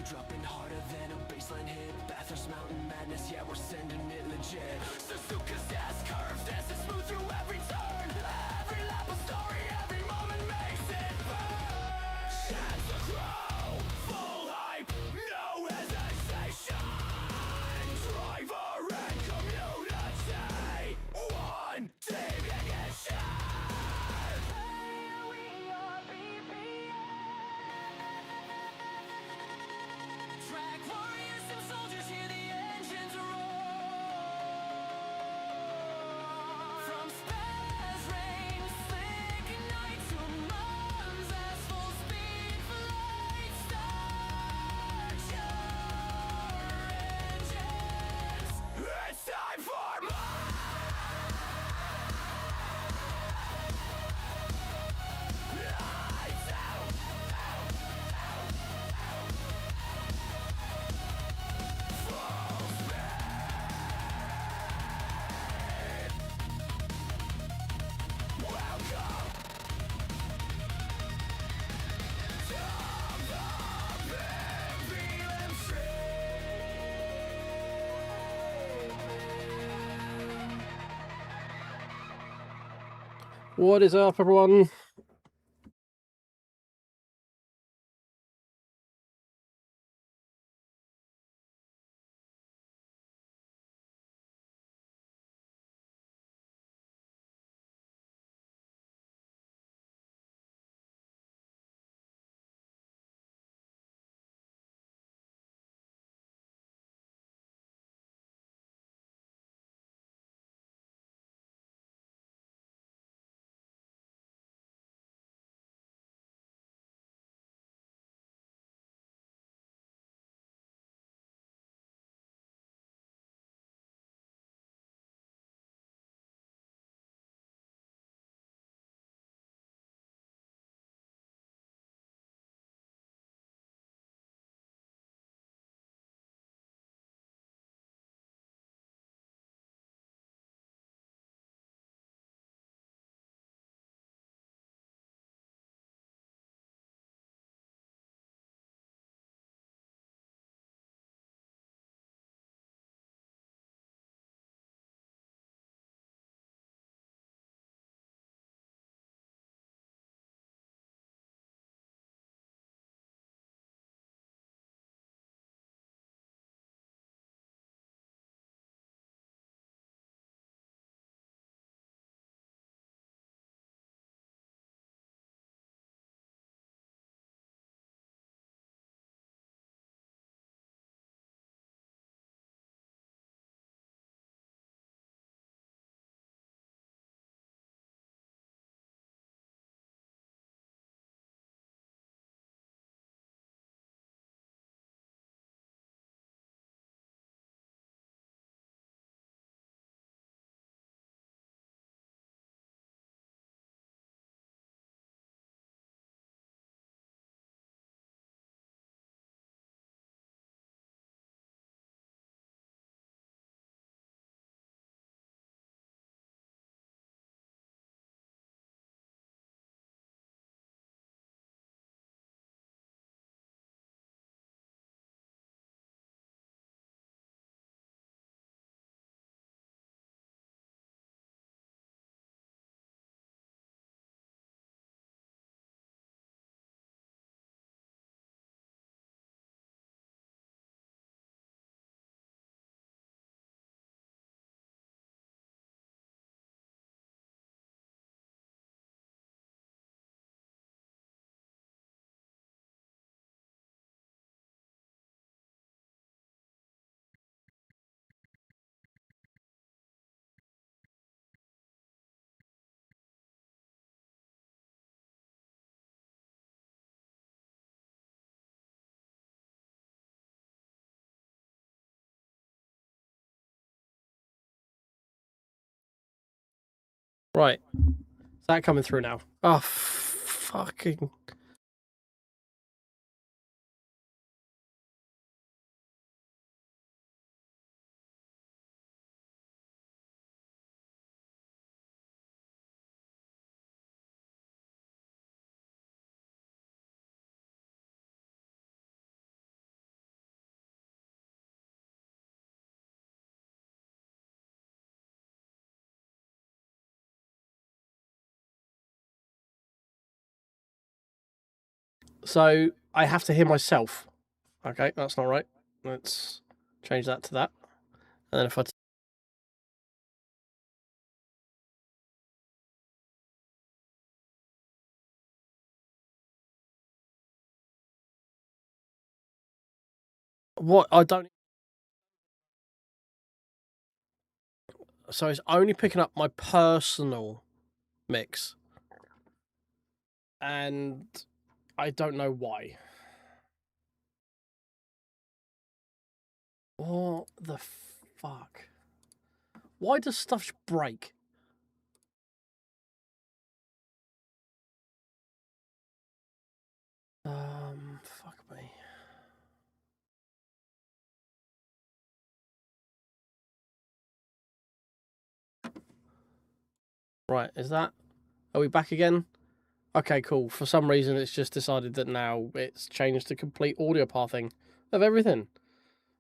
dropping harder than a baseline hit. Bathurst Mountain Madness, yeah, we're sending it legit. Suzuka's ass curved as it smooth through every turn. Every lap a story, every moment makes it burn. Chance the crow, full hype, no hesitation. Driver and community, one team ignition. Track warriors and soldiers, hear the engines roar. From Spaz rain, slick night to Mons as full speed flight. Start your engines. It's time for more. Lights out. What is up, everyone? Right. Is that coming through now? Oh, fucking... So I have to hear myself. Okay, that's not right. Let's change that to that. And then if I... What? I don't... So it's only picking up my personal mix. And I don't know why. What the fuck? Why does stuff break? Fuck me. Right, is that... Are we back again? Okay, cool. For some reason, it's just decided that now it's changed the complete audio pathing of everything.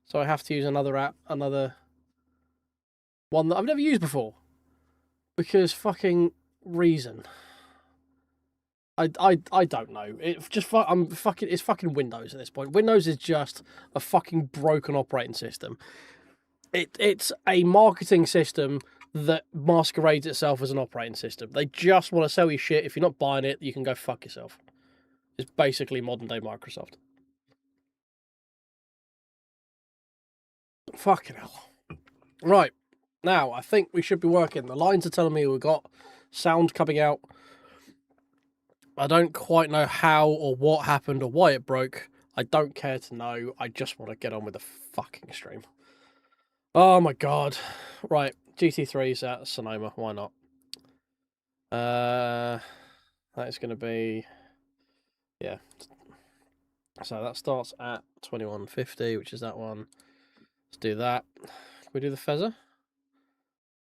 So I have to use another app, another one that I've never used before. Because fucking reason. I don't know. It's fucking Windows at this point. Windows is just a fucking broken operating system. It's a marketing system that masquerades itself as an operating system. They just want to sell you shit. If you're not buying it, you can go fuck yourself. It's basically modern day Microsoft. Fucking hell. Right. Now, I think we should be working. The lines are telling me we've got sound coming out. I don't quite know how or what happened or why it broke. I don't care to know. I just want to get on with the fucking stream. Oh my god. Right. GT3's at Sonoma. Why not? That is going to be... Yeah. So that starts at 2150, which is that one. Let's do that. Can we do the Fezzer?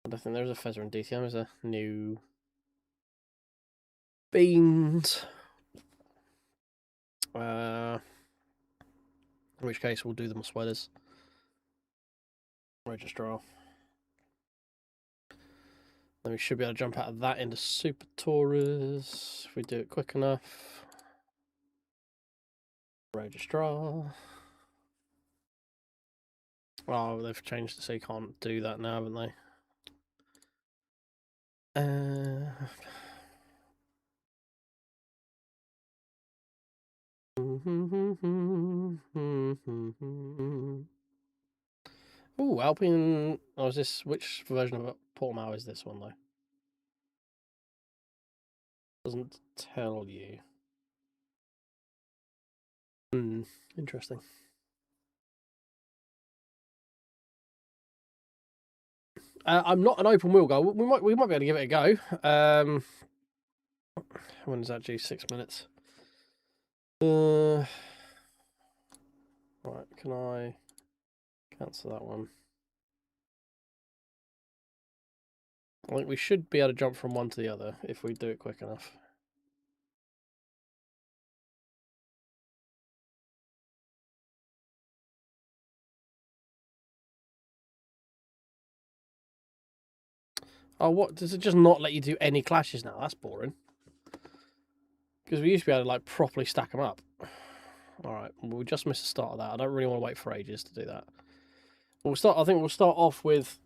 I don't think there's a Fezzer in DTM. There's a new... Beans. In which case we'll do the sweaters. Registrar. Then we should be able to jump out of that into Super Tourers if we do it quick enough. Registrar. Oh, they've changed it so you can't do that now, haven't they? Ooh, Alpine. Oh, is this... Which version of Portimao is this one, though? Doesn't tell you. Interesting. I'm not an open wheel guy. We might be able to give it a go. When is that due? 6 minutes. Right, can I cancel that one? I think we should be able to jump from one to the other if we do it quick enough. Oh, what? Does it just not let you do any clashes now? That's boring. Because we used to be able to, like, properly stack them up. Alright, we just missed the start of that. I don't really want to wait for ages to do that. I think we'll start off with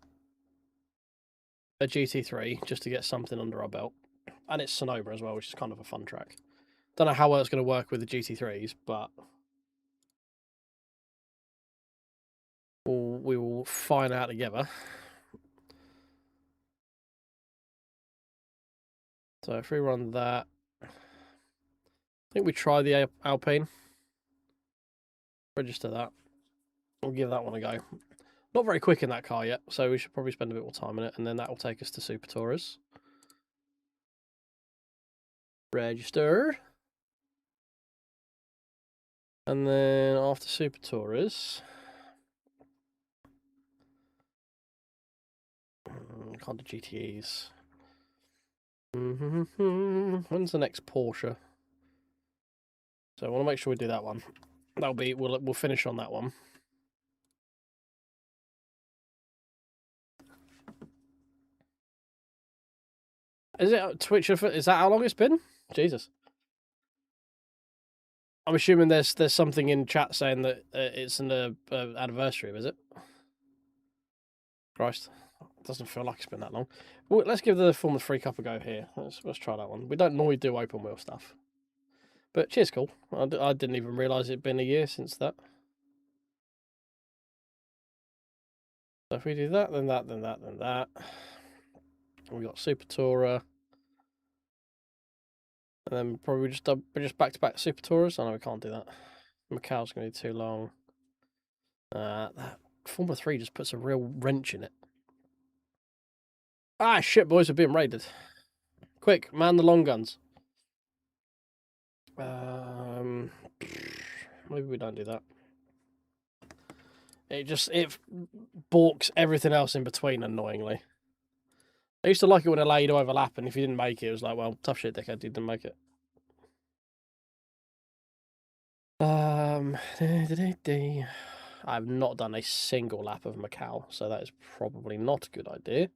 a GT3, just to get something under our belt. And it's Sonoma as well, which is kind of a fun track. Don't know how well it's going to work with the GT3s, but... we will find out together. So if we run that... I think we try the Alpine. Register that. We'll give that one a go. Not very quick in that car yet, so we should probably spend a bit more time in it, and then that will take us to Super Tourers. Register. And then after Super Tourers... can't do GTEs. When's the next Porsche? So I want to make sure we do that one. That'll be... We'll finish on that one. Is it Twitch? Is that how long it's been? Jesus. I'm assuming there's something in chat saying that it's an anniversary, is it? Christ, it doesn't feel like it's been that long. Well, let's give the Formula 3 Cup a go here. Let's try that one. We don't normally do open wheel stuff. But cheers, cool. I didn't even realise it'd been a year since that. So if we do that, then that, then that, then that. We got Super Tourer. And then probably just back-to-back Super Tourers. I know we can't do that. Macau's going to be too long. That Formula 3 just puts a real wrench in it. Ah, shit, boys, we're being raided. Quick, man the long guns. Maybe we don't do that. It balks everything else in between, annoyingly. I used to like it when it allowed you to overlap, and if you didn't make it, it was like, well, tough shit, dickhead, you didn't make it. I've not done a single lap of Macau, so that is probably not a good idea.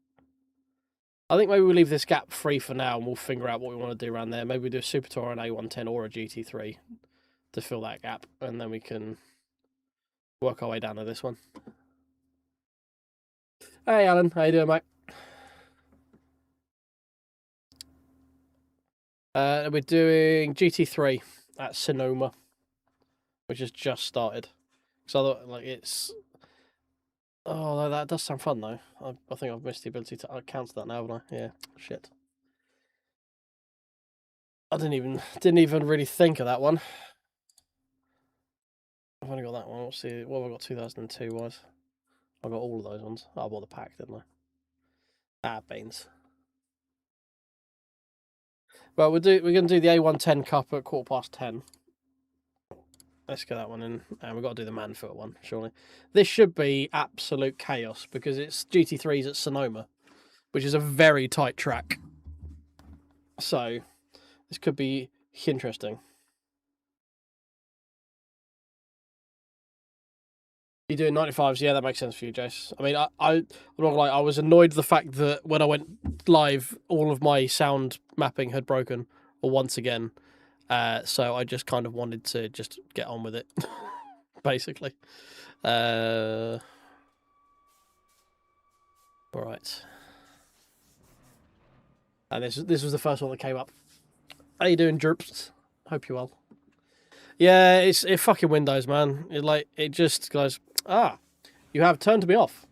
I think maybe we'll leave this gap free for now, and we'll figure out what we want to do around there. Maybe we do a Super Tour, an A110, or a GT3 to fill that gap, and then we can work our way down to this one. Hey, Alan. How you doing, mate? We're doing GT3 at Sonoma, which has just started. So I thought, like, it's... Oh, that does sound fun, though. I think I've missed the ability to counter that now, haven't I? Yeah, shit. I didn't even really think of that one. I've only got that one. Let's see. What have I got 2002 wise? I got all of those ones. Oh, I bought the pack, didn't I? Ah, beans. Well, we're going to do the A110 Cup at 10:15. Let's get that one in. And we've got to do the Manfoot one, surely. This should be absolute chaos because it's GT3s at Sonoma, which is a very tight track. So, this could be interesting. You're doing 95s? Yeah, that makes sense for you, Jace. I mean, I'm not gonna lie, I was annoyed the fact that when I went live, all of my sound mapping had broken, or once again. So I just kind of wanted to just get on with it, basically. All right. And this was the first one that came up. How you doing, Jerps? Hope you're well. Yeah, it fucking Windows, man. It just goes, you have turned me off.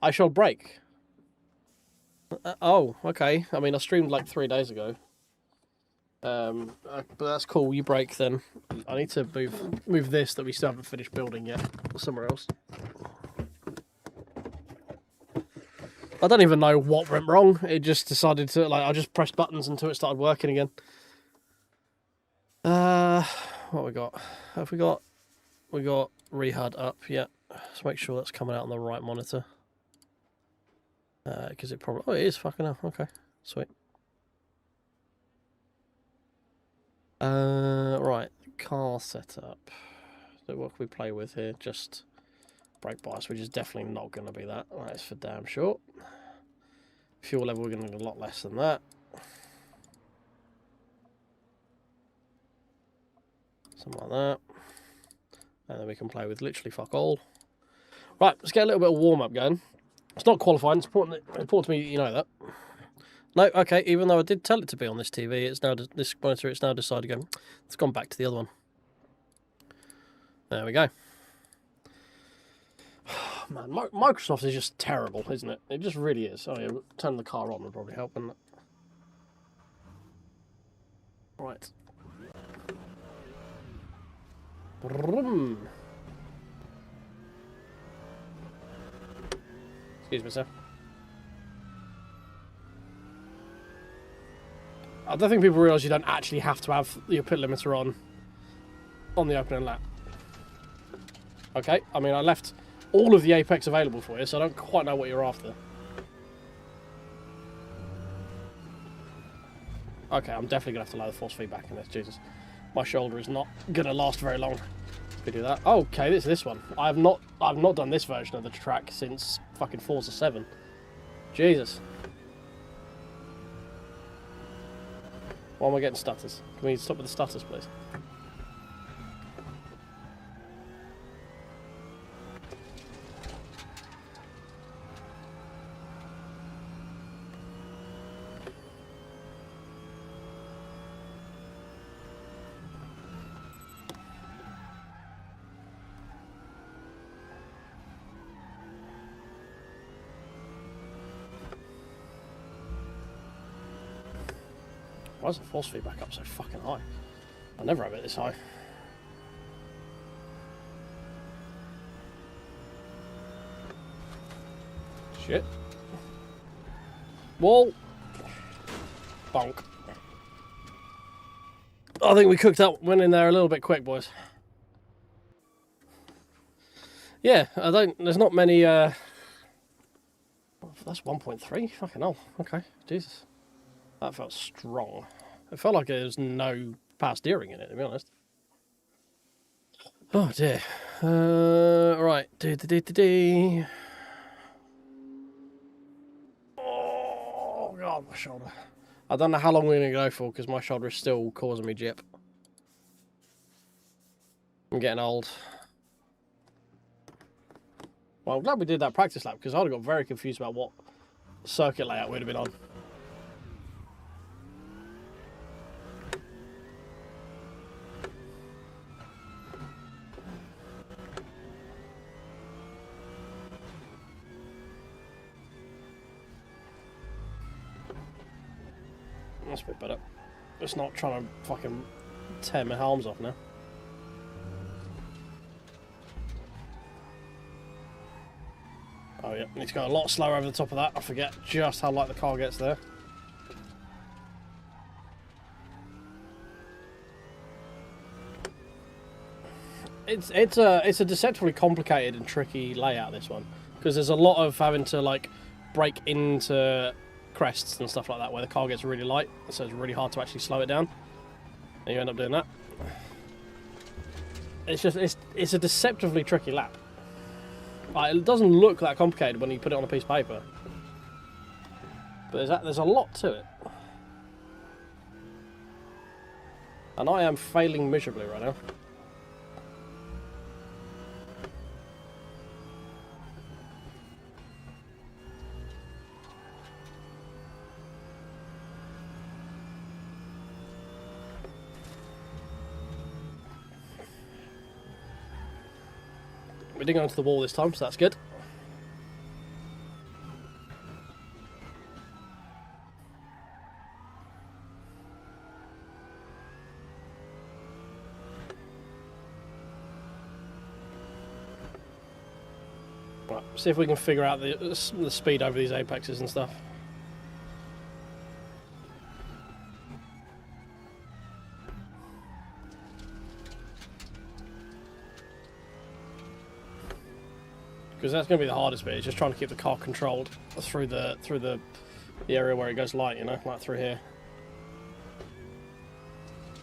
I shall break. Oh, okay. I mean, I streamed like 3 days ago. But that's cool. You break then. I need to move this that we still haven't finished building yet somewhere else. I don't even know what went wrong. It just decided to I just pressed buttons until it started working again. What we got? Have we got Rehud up? Yeah. Let's make sure that's coming out on the right monitor. Because it probably it is fucking hell. Okay, sweet. Right, car setup. So what can we play with here? Just brake bias, which is definitely not going to be that. That's for damn sure. Fuel level, we're going to need a lot less than that. Something like that. And then we can play with literally fuck all. Right, let's get a little bit of warm-up going. It's not qualifying, it's important to me that you know that. No, okay, even though I did tell it to be on this TV, it's now this monitor, it's now decided to go, it's gone back to the other one. There we go. Man, Microsoft is just terrible, isn't it? It just really is. Oh yeah, turn the car on would probably help, wouldn't it? Right. Vroom. Excuse me, sir. I don't think people realise you don't actually have to have your pit limiter on the opening lap. Okay, I mean, I left all of the apex available for you, so I don't quite know what you're after. Okay, I'm definitely going to have to allow the force feedback in this, Jesus. My shoulder is not going to last very long if we do that. Oh, okay, this one. I've not done this version of the track since fucking Forza 7. Jesus. Why am I getting stutters? Can we stop with the stutters, please? Why is the force feedback up so fucking high? I never have it this high. Shit. Wall. Bonk. I think we went in there a little bit quick, boys. Yeah, there's not many, that's 1.3? Fucking hell. Okay, Jesus. That felt strong. It felt like there was no power steering in it, to be honest. Oh dear. Right. Oh god, my shoulder. I don't know how long we're going to go for because my shoulder is still causing me jip. I'm getting old. Well, I'm glad we did that practice lap because I'd have got very confused about what circuit layout we'd have been on. That's a bit better. Just not trying to fucking tear my arms off now. Oh yeah, need to go a lot slower over the top of that. I forget just how light the car gets there. It's a deceptively complicated and tricky layout, this one, because there's a lot of having to like break into crests and stuff like that where the car gets really light, so it's really hard to actually slow it down, and you end up doing that. It's a deceptively tricky lap. Like, it doesn't look that complicated when you put it on a piece of paper, but there's a lot to it, and I am failing miserably right now. We didn't go into the wall this time, so that's good. Right, see if we can figure out the speed over these apexes and stuff. Because that's going to be the hardest bit, is just trying to keep the car controlled through the area where it goes light, you know, like through here.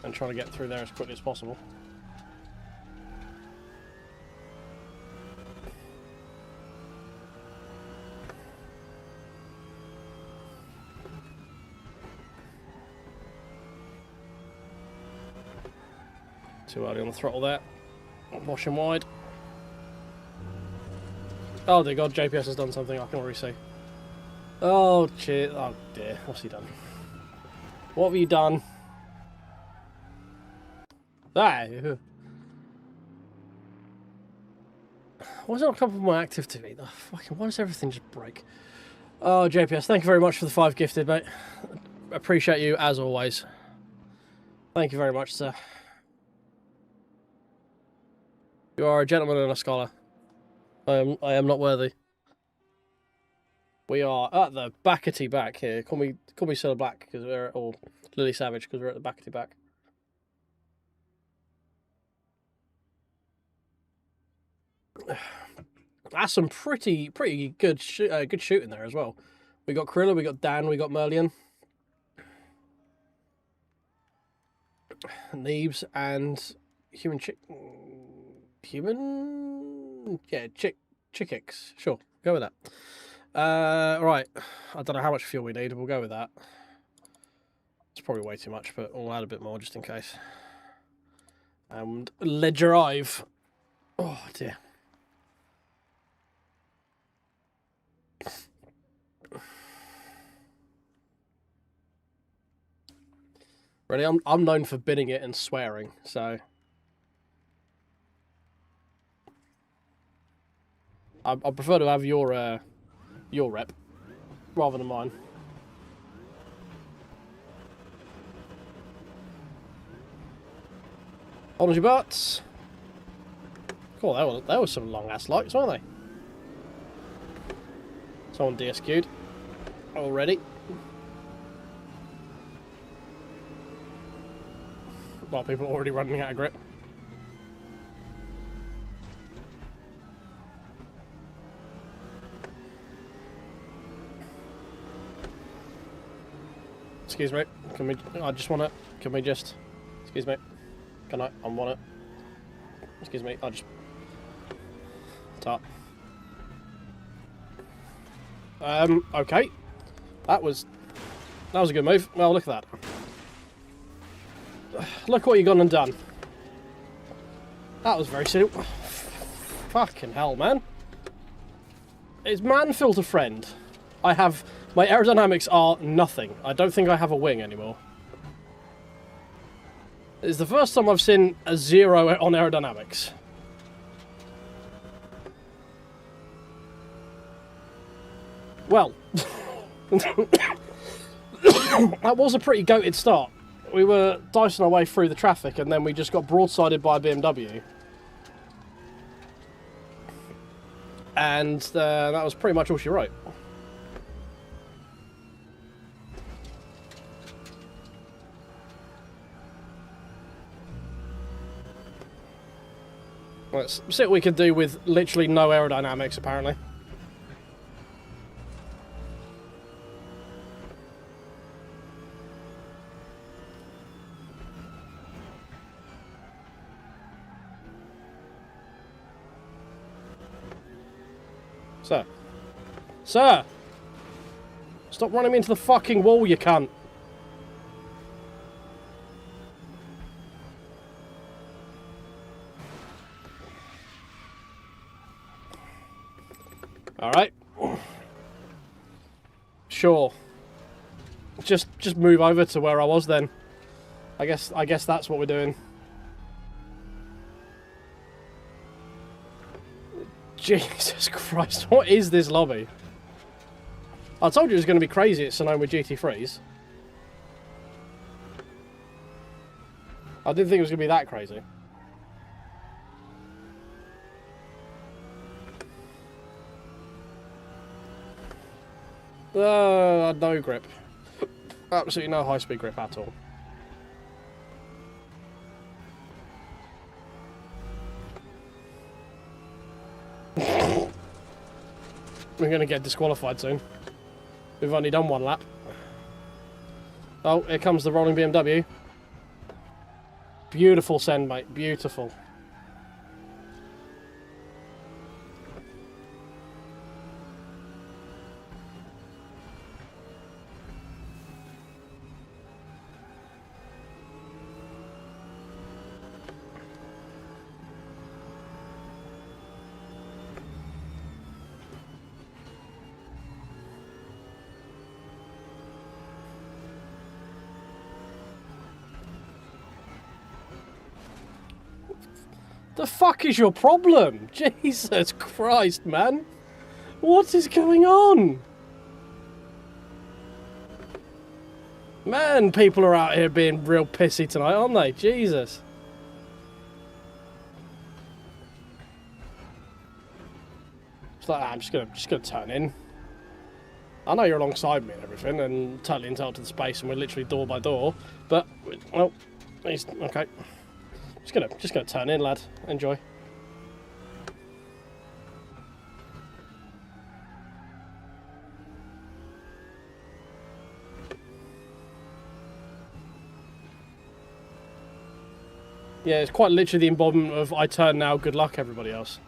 And trying to get through there as quickly as possible. Too early on the throttle there. Washing wide. Oh dear God, JPS has done something I can already see. Oh shit, oh dear, what's he done? What have you done? Ah! Why is it not come up with my active TV? Oh, fucking, why does everything just break? Oh, JPS, thank you very much for the 5 gifted, mate. Appreciate you as always. Thank you very much, sir. You are a gentleman and a scholar. I am not worthy. We are at the backety back here. Call me Solar Black because we're, or Lily Savage because we're at the backety back. That's some pretty good good shooting there as well. We got Krilla, we got Dan, we got Merlion, Neebs, and human Chickix. Sure, go with that. Right, I don't know how much fuel we need. We'll go with that. It's probably way too much, but we'll add a bit more just in case. And let drive. Oh dear. Really, I'm known for bidding it and swearing, so I prefer to have your rep rather than mine. On your butts. Cool, that was some long ass lights, weren't they? Someone DSQ'd already. A lot of people are already running out of grip. Excuse me, can we, can we just, excuse me, can I want it? Excuse me, I'll just, top. Okay. That was a good move. Well, look at that. Look what you gone and done. That was very silly. Fucking hell, man. Is man filter friend? I have... My aerodynamics are nothing. I don't think I have a wing anymore. It's the first time I've seen a 0 on aerodynamics. Well, that was a pretty goated start. We were dicing our way through the traffic and then we just got broadsided by a BMW. And that was pretty much all she wrote. Let's see what we can do with literally no aerodynamics, apparently. Sir. Sir! Stop running me into the fucking wall, you cunt. Alright. Sure. Just move over to where I was then. I guess that's what we're doing. Jesus Christ, what is this lobby? I told you it was going to be crazy at Sonoma GT3s. I didn't think it was going to be that crazy. No grip. Absolutely no high-speed grip at all. We're going to get disqualified soon. We've only done one lap. Oh, here comes the rolling BMW. Beautiful send, mate. Beautiful. The fuck is your problem? Jesus Christ, man. What is going on? Man, people are out here being real pissy tonight, aren't they? Jesus. It's like, I'm just gonna turn in. I know you're alongside me and everything, and totally entitled to the space, and we're literally door by door. But, well, okay. Just gonna turn in, lad. Enjoy. Yeah, it's quite literally the embodiment of I turn now, good luck everybody else.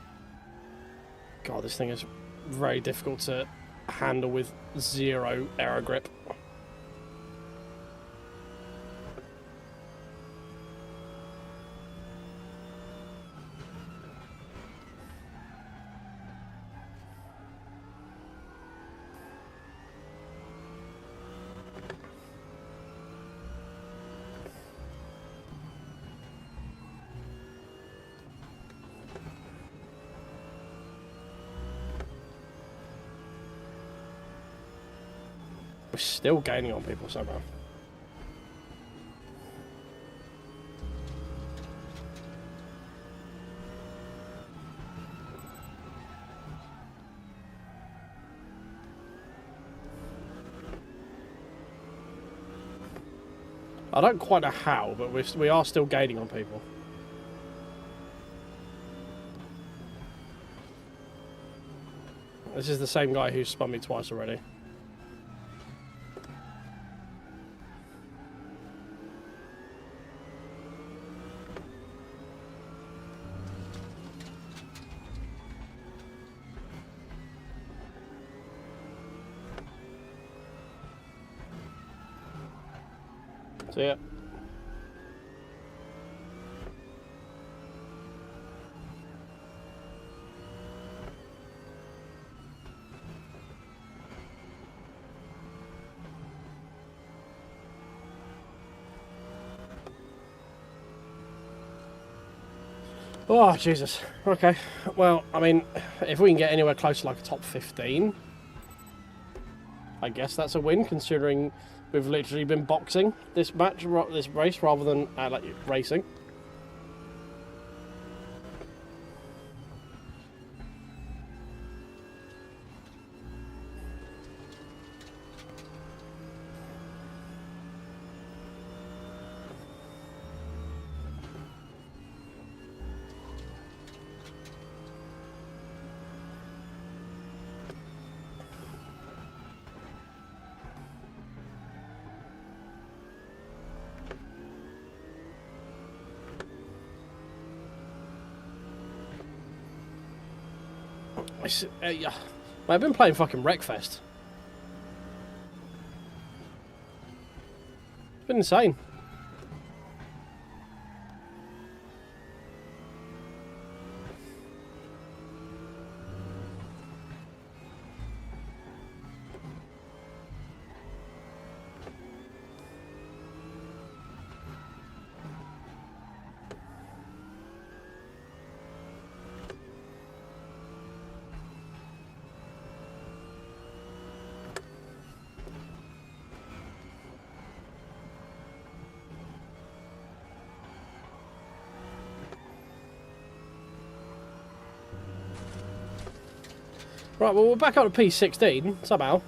God, this thing is very difficult to handle with 0 aero grip. We're still gaining on people somehow. I don't quite know how, but we are still gaining on people. This is the same guy who spun me twice already. See ya. Oh, Jesus. Okay. Well, I mean, if we can get anywhere close to like a top 15, I guess that's a win, considering we've literally been boxing this match, this race, rather than like racing. Yeah. I've been playing fucking Wreckfest. It's been insane. Right, well, we're back up to P16, somehow.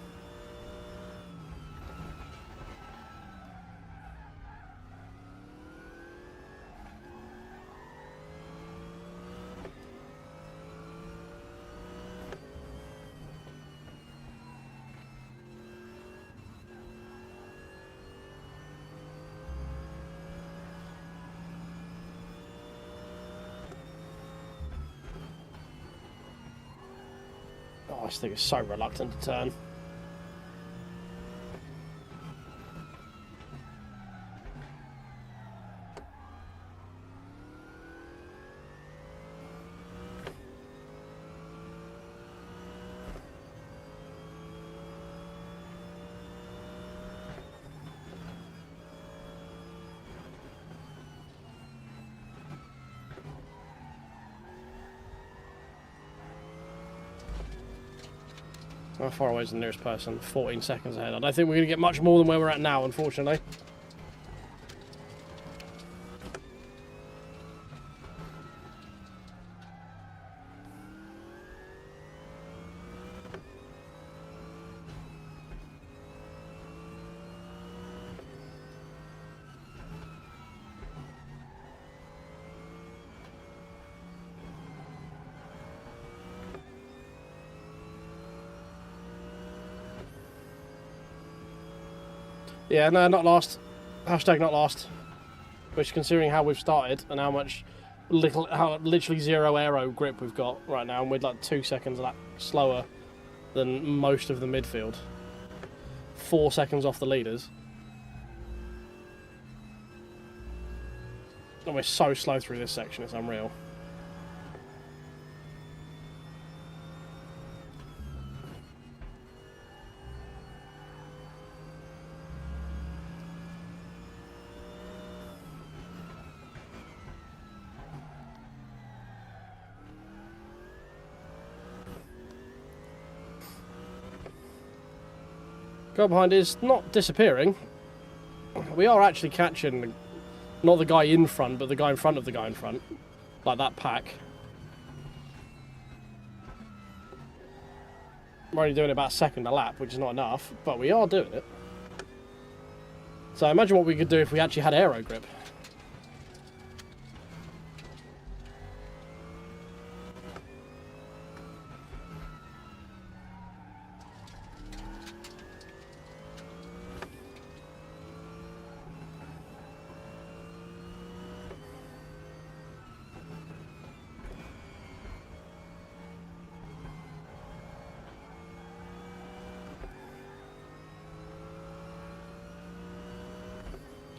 Oh, this thing is so reluctant to turn. How far away is the nearest person? 14 seconds ahead. I don't think we're going to get much more than where we're at now, unfortunately. Yeah, no, not last. Hashtag not last. Which, considering how we've started and how much how literally zero aero grip we've got right now, and we're like 2 seconds slower than most of the midfield. 4 seconds off the leaders. And we're so slow through this section, it's unreal. Guy behind is not disappearing. We are actually catching not the guy in front, but the guy in front of the guy in front. Like that pack. We're only doing about a second a lap, which is not enough, but we are doing it. So imagine what we could do if we actually had aero grip.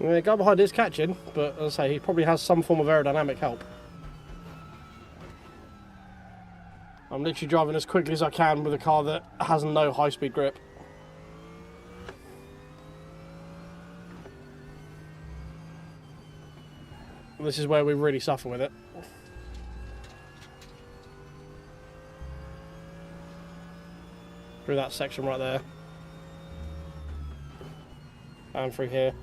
I mean, the guy behind is catching, but as I say, he probably has some form of aerodynamic help. I'm literally driving as quickly as I can with a car that has no high-speed grip. This is where we really suffer with it. Through that section right there. And through here.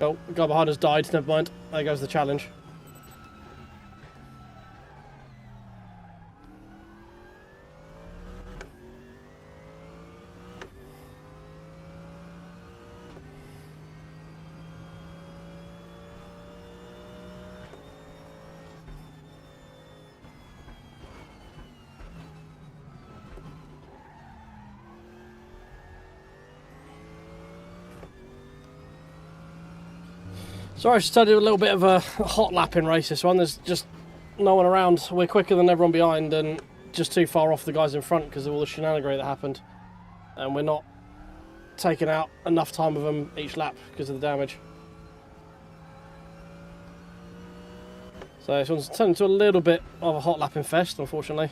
Oh, the guy behind us died, never mind. There goes the challenge. Sorry, I started a little bit of a hot lap in race this one. There's just no one around. We're quicker than everyone behind and just too far off the guys in front because of all the shenanigery that happened. And we're not taking out enough time of them each lap because of the damage. So this one's turned into a little bit of a hot lap infest, unfortunately.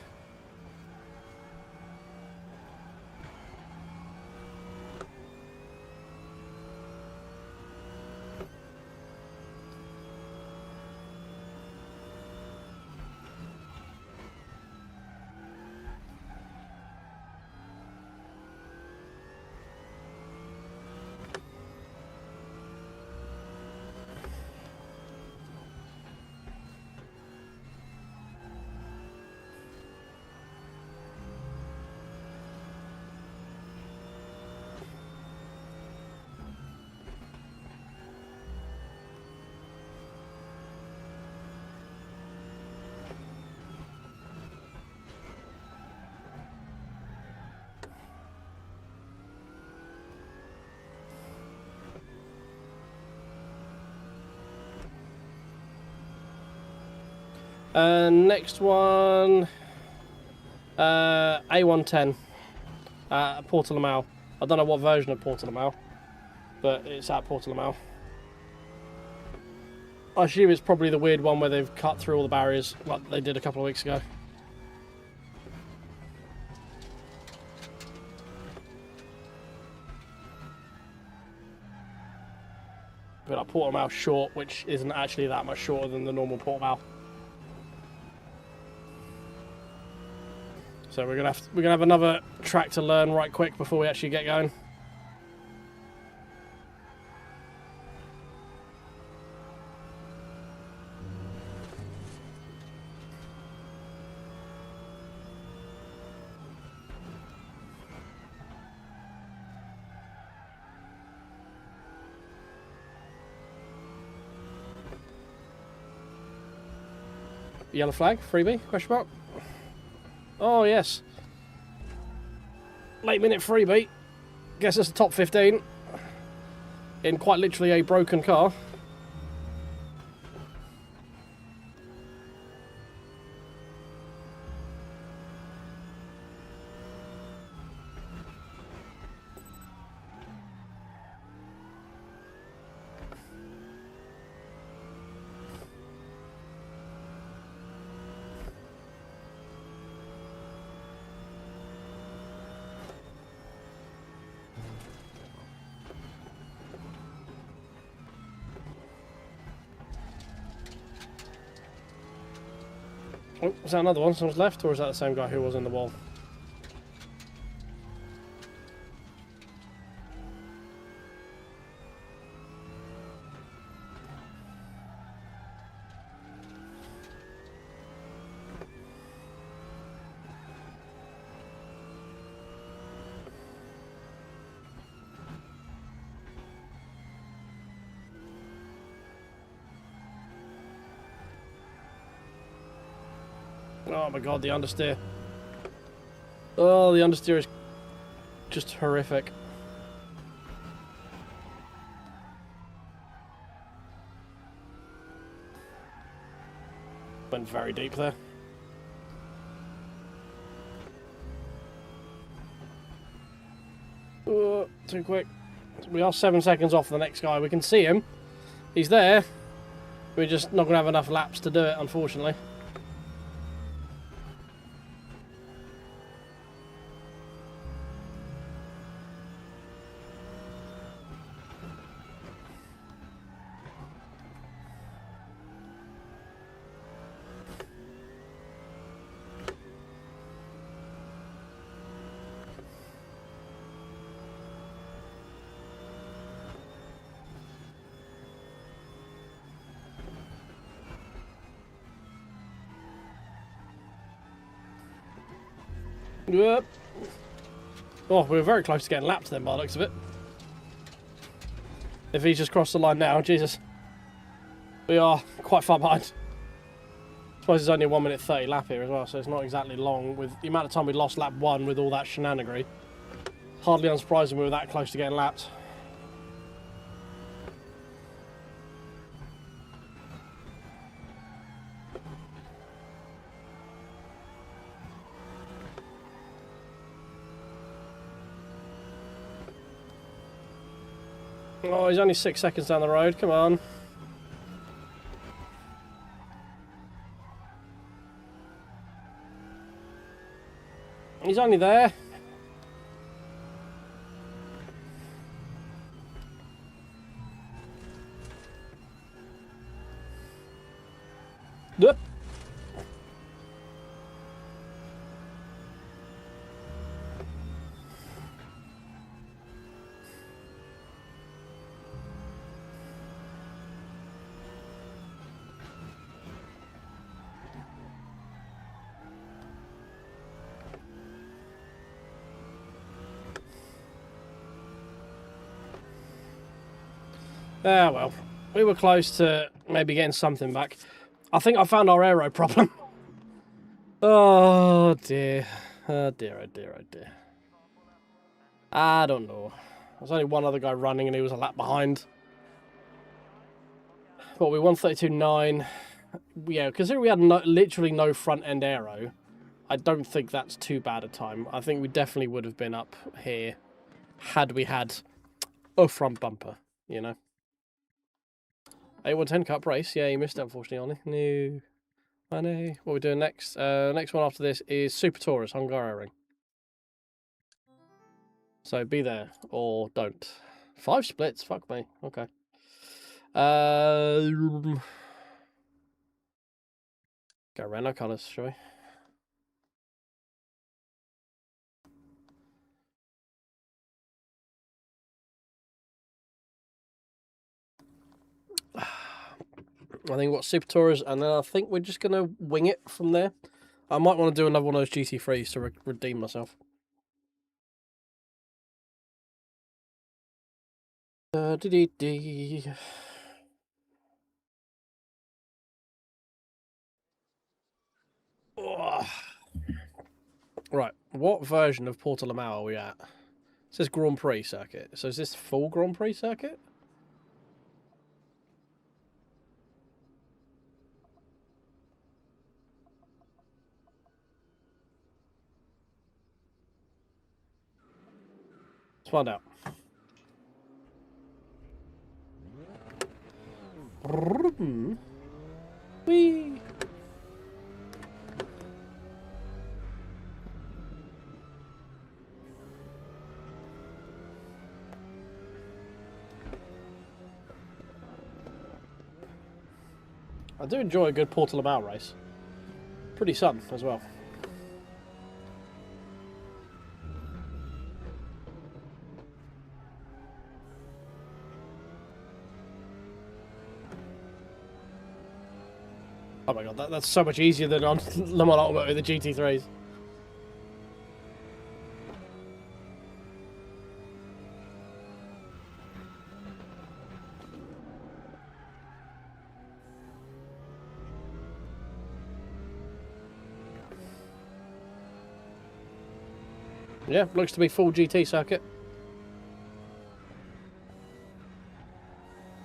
Next one, A110 at Portimao. I don't know what version of Portimao, but it's at Portimao. I assume it's probably the weird one where they've cut through all the barriers like they did a couple of weeks ago. But like Portimao short, which isn't actually that much shorter than the normal Portimao. So we're gonna have another track to learn right quick before we actually get going. Yellow flag, freebie, question mark. Oh yes. Late minute freebie. Guess it's the top 15. In quite literally a broken car. Oh, is that another one? Someone's left, or is that the same guy who was in the wall? Oh my god, the understeer. Oh, the understeer is just horrific. Went very deep there. Too quick. We are 7 seconds off the next guy. We can see him. He's there. We're just not going to have enough laps to do it, unfortunately. Yep. Oh, we were very close to getting lapped then, by the looks of it. If he's just crossed the line now, Jesus. We are quite far behind. I suppose it's only a 1 minute 30 lap here as well, so it's not exactly long with the amount of time we lost lap 1 with all that shenanigery. Hardly unsurprising we were that close to getting lapped. Oh, he's only 6 seconds down the road, come on. He's only there. Yep. Ah, well, we were close to maybe getting something back. I think I found our aero problem. Oh dear. Oh dear, oh dear, oh dear. I don't know. There's only one other guy running and he was a lap behind. But we won 32.9. Yeah, considering we had literally no front end aero, I don't think that's too bad a time. I think we definitely would have been up here had we had a front bumper, you know. A110 Cup race. Yeah, you missed it, unfortunately, Ollie. No. I know. What are we doing next? Next one after this is Super Taurus, Hungaroring. So be there or don't. 5 splits, fuck me. Okay. Go around our colours, shall we? I think what Super Taurus, and then I think we're just gonna wing it from there. I might want to do another one of those GT3s to redeem myself. Oh. Right, what version of Portimao are we at? It says Grand Prix circuit. So is this full Grand Prix circuit? Let's find out. Whee! I do enjoy a good Portimao race. Pretty sudden as well. Oh my god, that's so much easier than on Le Mans Ultimate with the GT3s. Yeah, looks to be full GT circuit.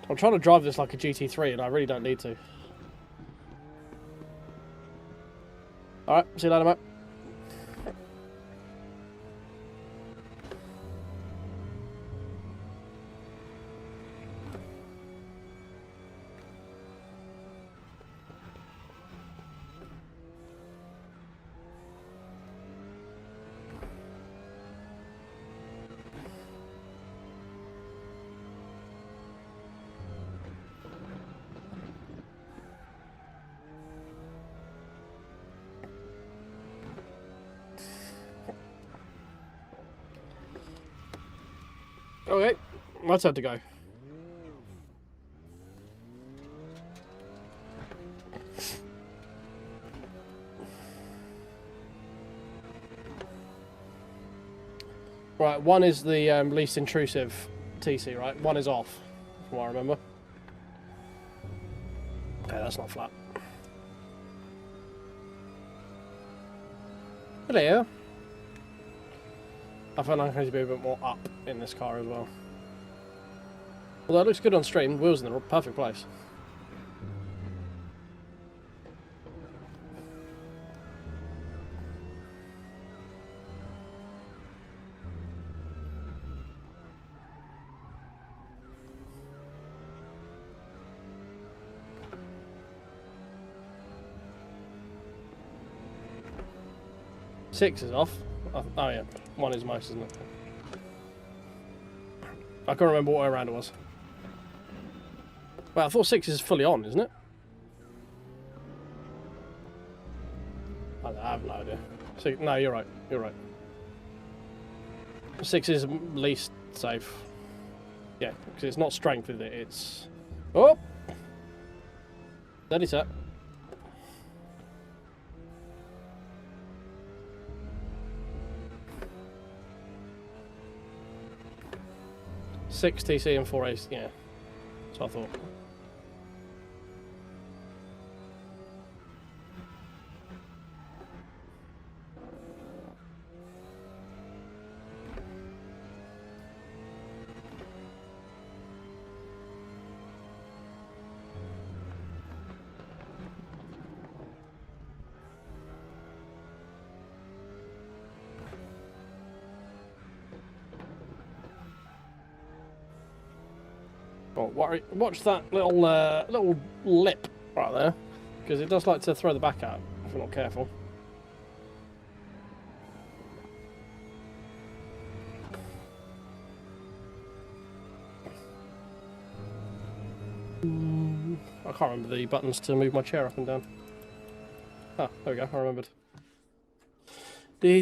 I'm trying to drive this like a GT3 and I really don't need to. Alright, see you later, mate. Okay, my turn to go. Right, one is the least intrusive TC, right? One is off, from what I remember. Okay, that's not flat. Hello. I feel like I need to be a bit more up in this car as well. Although it looks good on stream, wheels in the perfect place. Six is off. Oh yeah, one is most, isn't it? I can't remember what way around it was. Well, I thought 6 is fully on, isn't it? I have no idea. No, you're right. You're right. 6 is least safe. Yeah, because it's not strength, is it? It's... Oh! Steady set. Six TC and 4 AC, yeah. That's what I thought. Oh, watch that little little lip right there, because it does like to throw the back out if we're not careful. I can't remember the buttons to move my chair up and down. Ah, there we go, I remembered. How many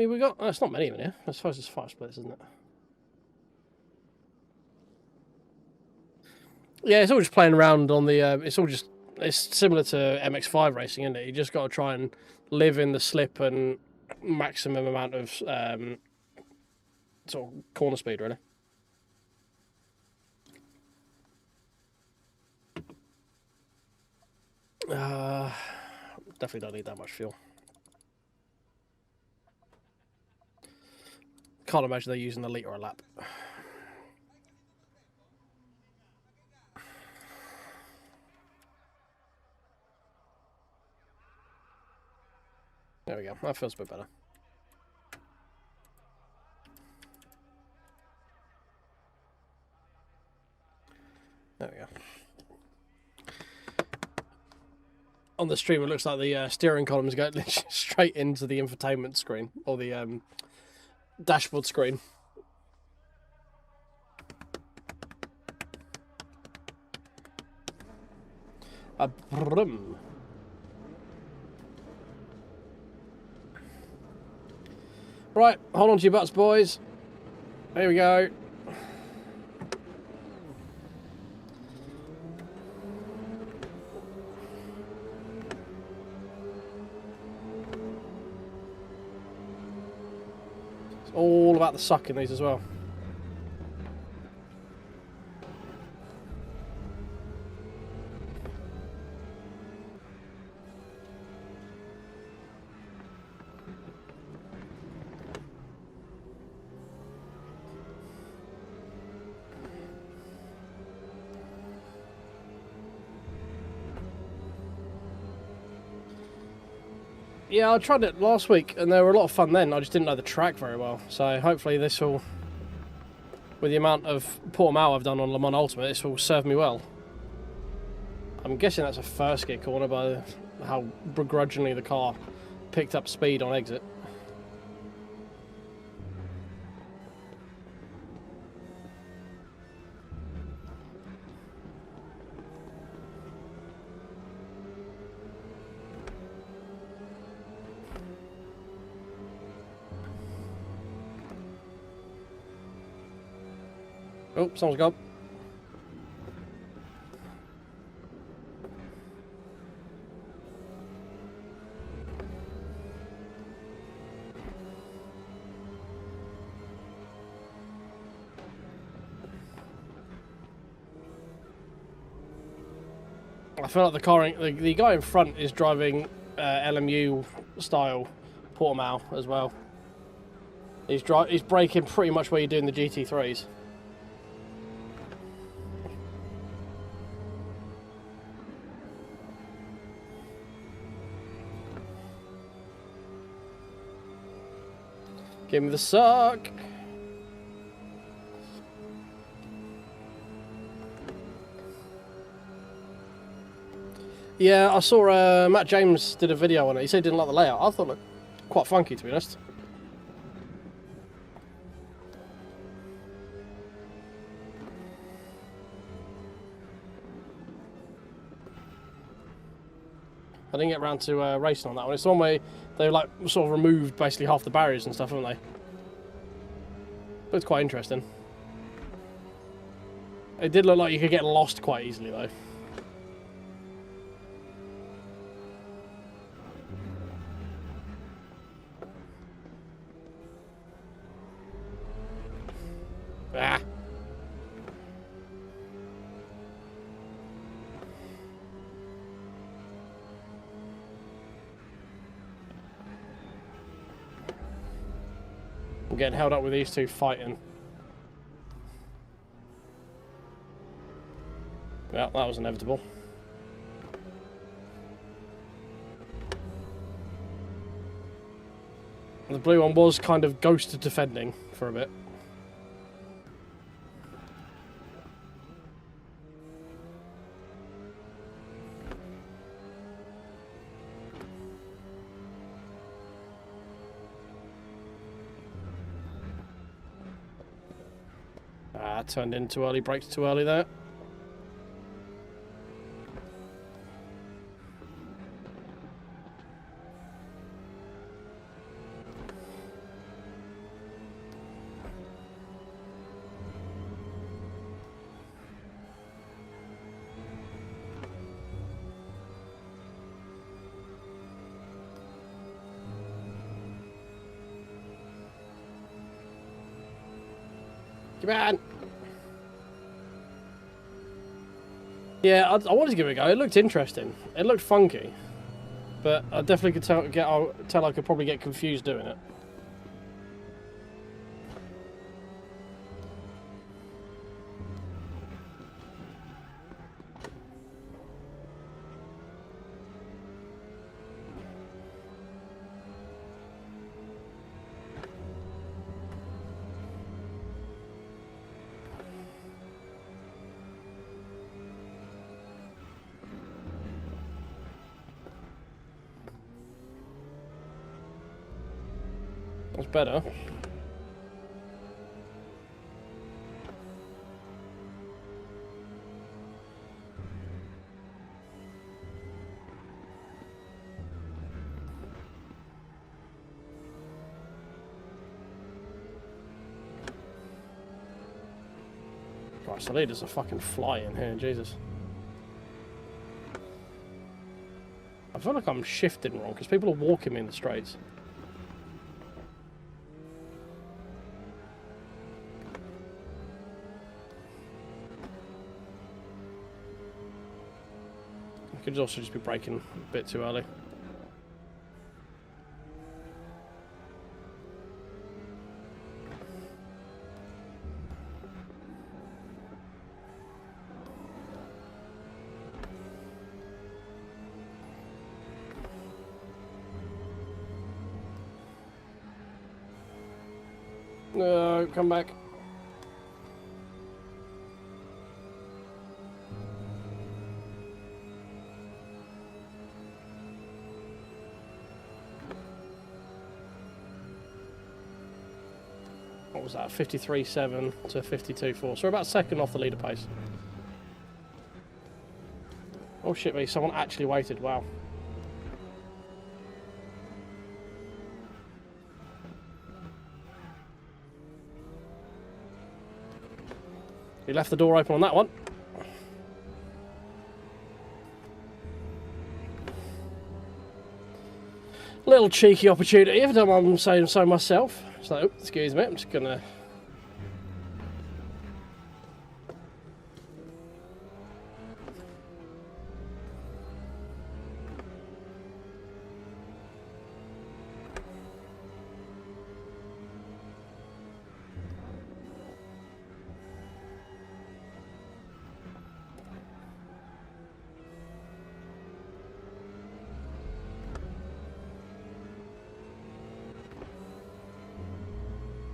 have we got? Oh, it's not many in here. I suppose it's 5 splits, isn't it? Yeah, it's all just playing around on the... it's similar to MX5 racing, isn't it? You just got to try and live in the slip and maximum amount of sort of corner speed, really. Definitely don't need that much fuel. Can't imagine they're using a litre a lap. There we go. That feels a bit better. There we go. On the stream, it looks like the steering columns go straight into the infotainment screen, or the dashboard screen. A brum. Right, hold on to your butts, boys. Here we go. It's all about the suck in these as well. Yeah, I tried it last week, and they were a lot of fun then. I just didn't know the track very well. So hopefully this will, with the amount of Portimao I've done on Le Mans Ultimate, this will serve me well. I'm guessing that's a first gear corner by how begrudgingly the car picked up speed on exit. Oh, someone's gone. I feel like the guy in front is driving LMU style Portimao as well. He's braking pretty much where you do in the GT3s. Give me the suck. Yeah, I saw Matt James did a video on it. He said he didn't like the layout. I thought it looked quite funky, to be honest. I didn't get around to racing on that one. It's the one where they like sort of removed basically half the barriers and stuff, haven't they? Looked quite interesting. It did look like you could get lost quite easily though. Ah. I'm getting held up with these two fighting. Yeah, that was inevitable. The blue one was kind of ghosted defending for a bit. Turned in too early, brakes too early there. Come on! Yeah, I wanted to give it a go. It looked interesting. It looked funky, but I definitely could tell I could probably get confused doing it. That's better. Christ, the leaders are fucking flying here, Jesus. I feel like I'm shifting wrong because people are walking me in the straights. Could also just be braking a bit too early. No, come back. What was that? 53.7 to 52.4. So we're about second off the leader pace. Oh shit me, someone actually waited, wow. He left the door open on that one. Little cheeky opportunity, if I don't mind saying so myself. So, excuse me, I'm just gonna...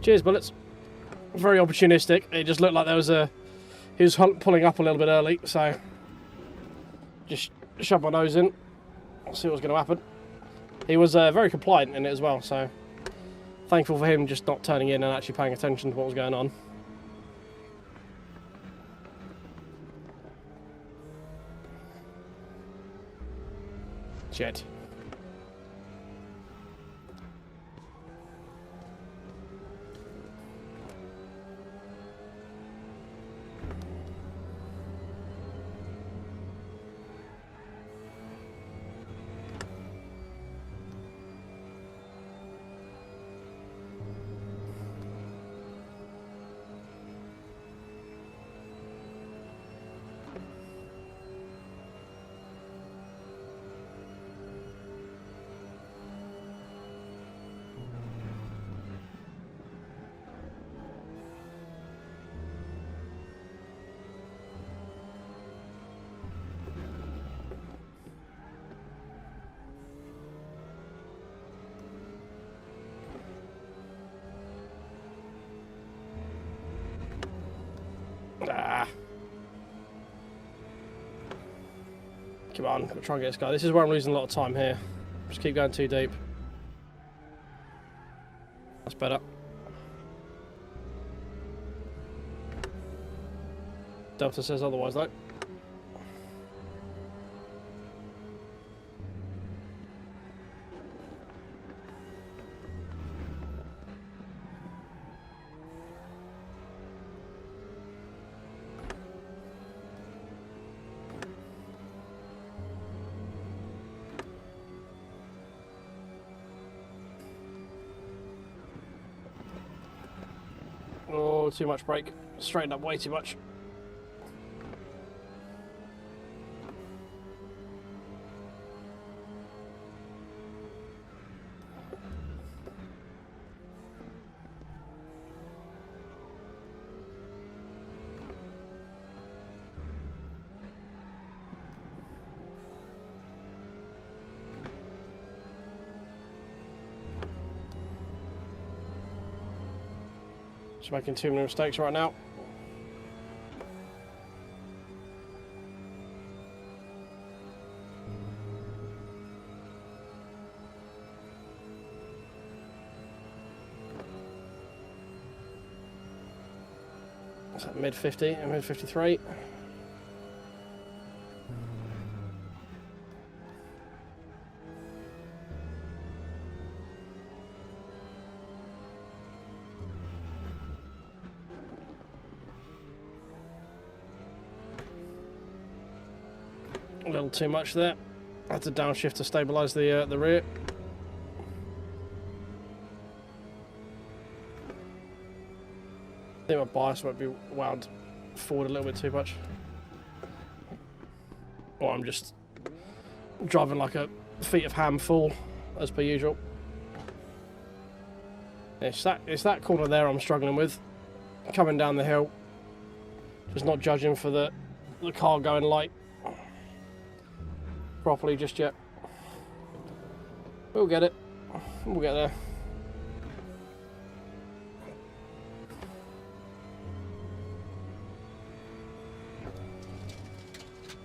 Cheers, bullets. Very opportunistic. It just looked like there was a... He was pulling up a little bit early, so... Just shove my nose in. See what's going to happen. He was very compliant in it as well, so... Thankful for him just not turning in and actually paying attention to what was going on. Shit. Ah. Come on, we'll try and get this guy. This is where I'm losing a lot of time here. Just keep going too deep. That's better. Delta says otherwise though. Oh, too much brake. Straightened up way too much. Just making too many mistakes right now. Is that mid 50 and mid 53? A little too much there. I had to downshift to stabilise the rear. I think my bias might be wound forward a little bit too much. Or I'm just driving like a feet of ham full, as per usual. It's that corner there I'm struggling with. Coming down the hill. Just not judging for the car going light properly just yet. We'll get it. We'll get there.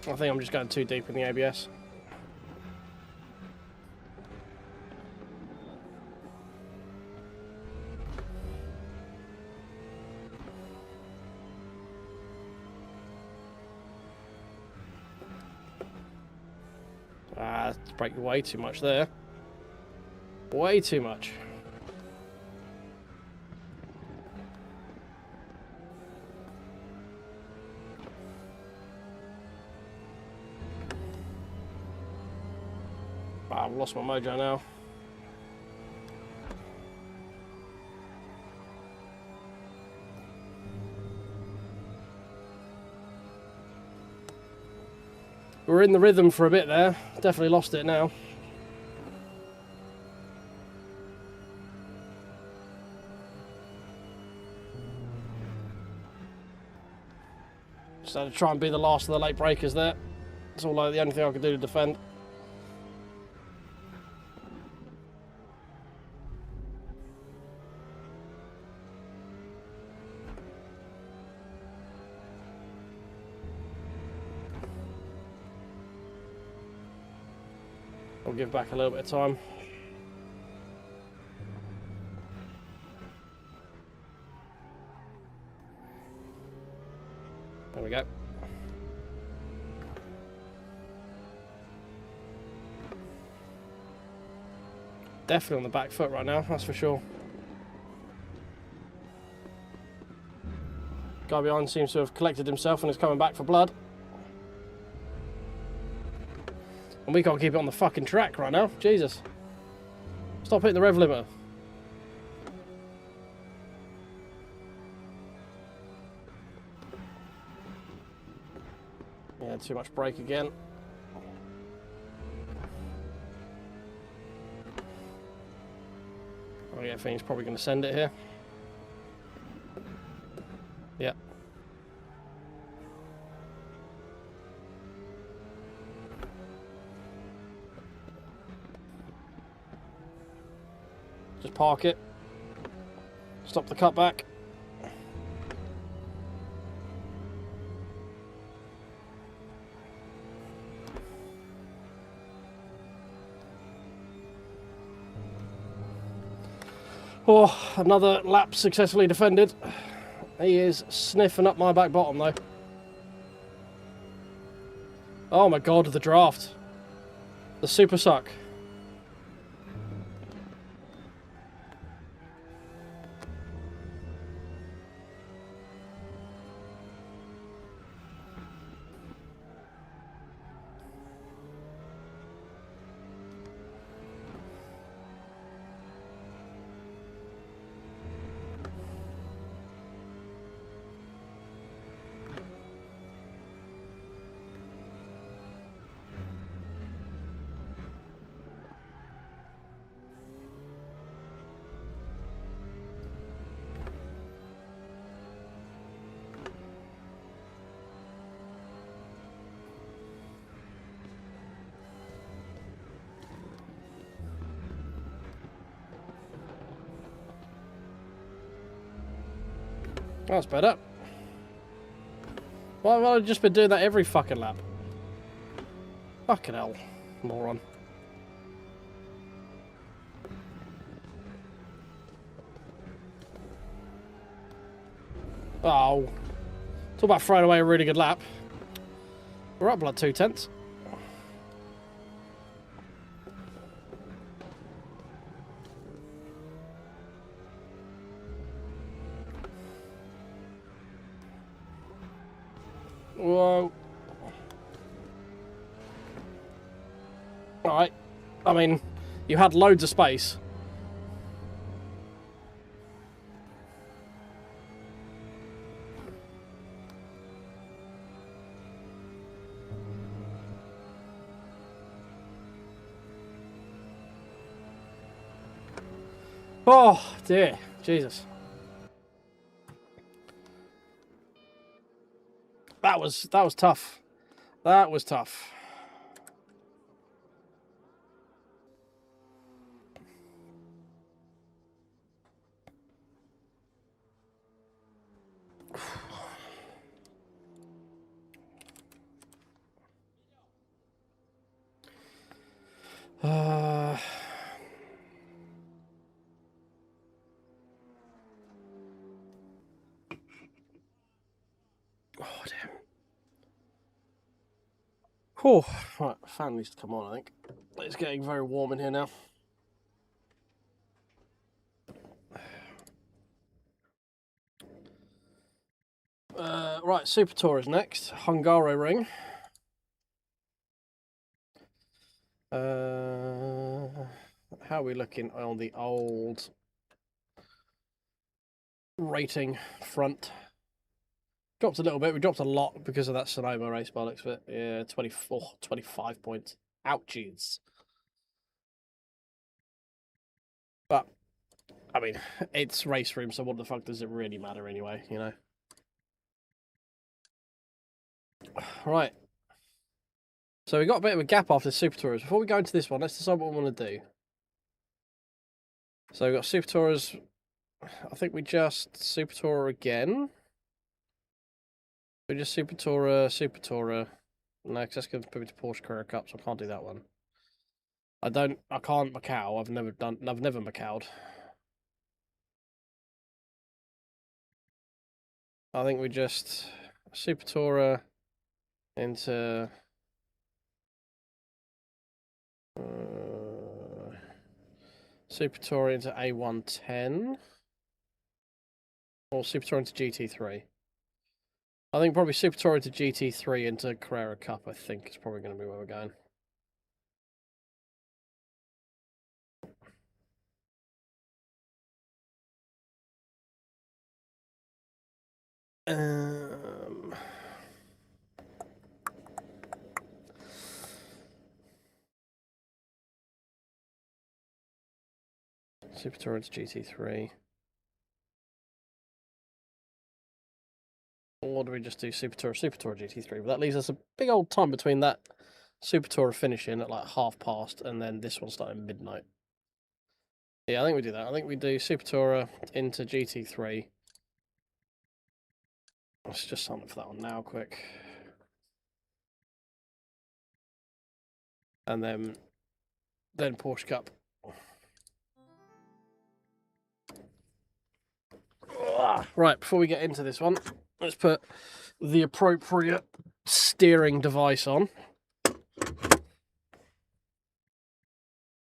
I think I'm just going too deep in the ABS. Ah, it's braking way too much there. Way too much. Ah, I've lost my mojo now. We were in the rhythm for a bit there. Definitely lost it now. Just had to try and be the last of the late breakers there. It's all the only thing I could do to defend. I'll give back a little bit of time. There we go. Definitely on the back foot right now, that's for sure. Guy behind seems to have collected himself and is coming back for blood. And we can't keep it on the fucking track right now. Jesus. Stop hitting the rev limiter. Yeah, too much brake again. Oh yeah, I think he's probably going to send it here. Yeah. Just park it. Stop the cutback. Oh, another lap successfully defended. He is sniffing up my back bottom though. Oh my god, the draft. The super suck. That's better. Why have I just been doing that every fucking lap? Fucking hell, moron. Oh. Talk about throwing away a really good lap. We're up like 2/10. Whoa. Alright. I mean, you had loads of space. Oh, dear. Jesus. That was tough. That was tough. Whew. Right, fan needs to come on, I think. It's getting very warm in here now. Right, Super Tour is next. Hungaroring. How are we looking on the old rating front? Dropped a little bit. We dropped a lot because of that Sonoma race bollocks, but yeah, 24, 25 points. Ouchies. But, I mean, it's Raceroom, so what the fuck does it really matter anyway, you know? Right. So we got a bit of a gap after Super Tours. Before we go into this one, let's decide what we want to do. So we've got Super Tours. I think we just Super Tourer again. We just Super Tourer. No, because that's going to put me to Porsche Carrera Cup, so I can't do that one. I can't Macau. I've never Macau'd. I think we just Super Tourer into Super Tourer into A110 or Super Tourer into GT3. I think probably Super Tourer into GT3 into Carrera Cup. I think is probably going to be where we're going. Super Tourer into GT3. Or do we just do Super Tourer GT3? But that leaves us a big old time between that Super Tourer finishing at like past and then this one starting midnight. Yeah, I think we do that. I think we do Super Tourer into GT3. Let's just sign up for that one now, quick. And then Porsche Cup. Right, before we get into this one, let's put the appropriate steering device on.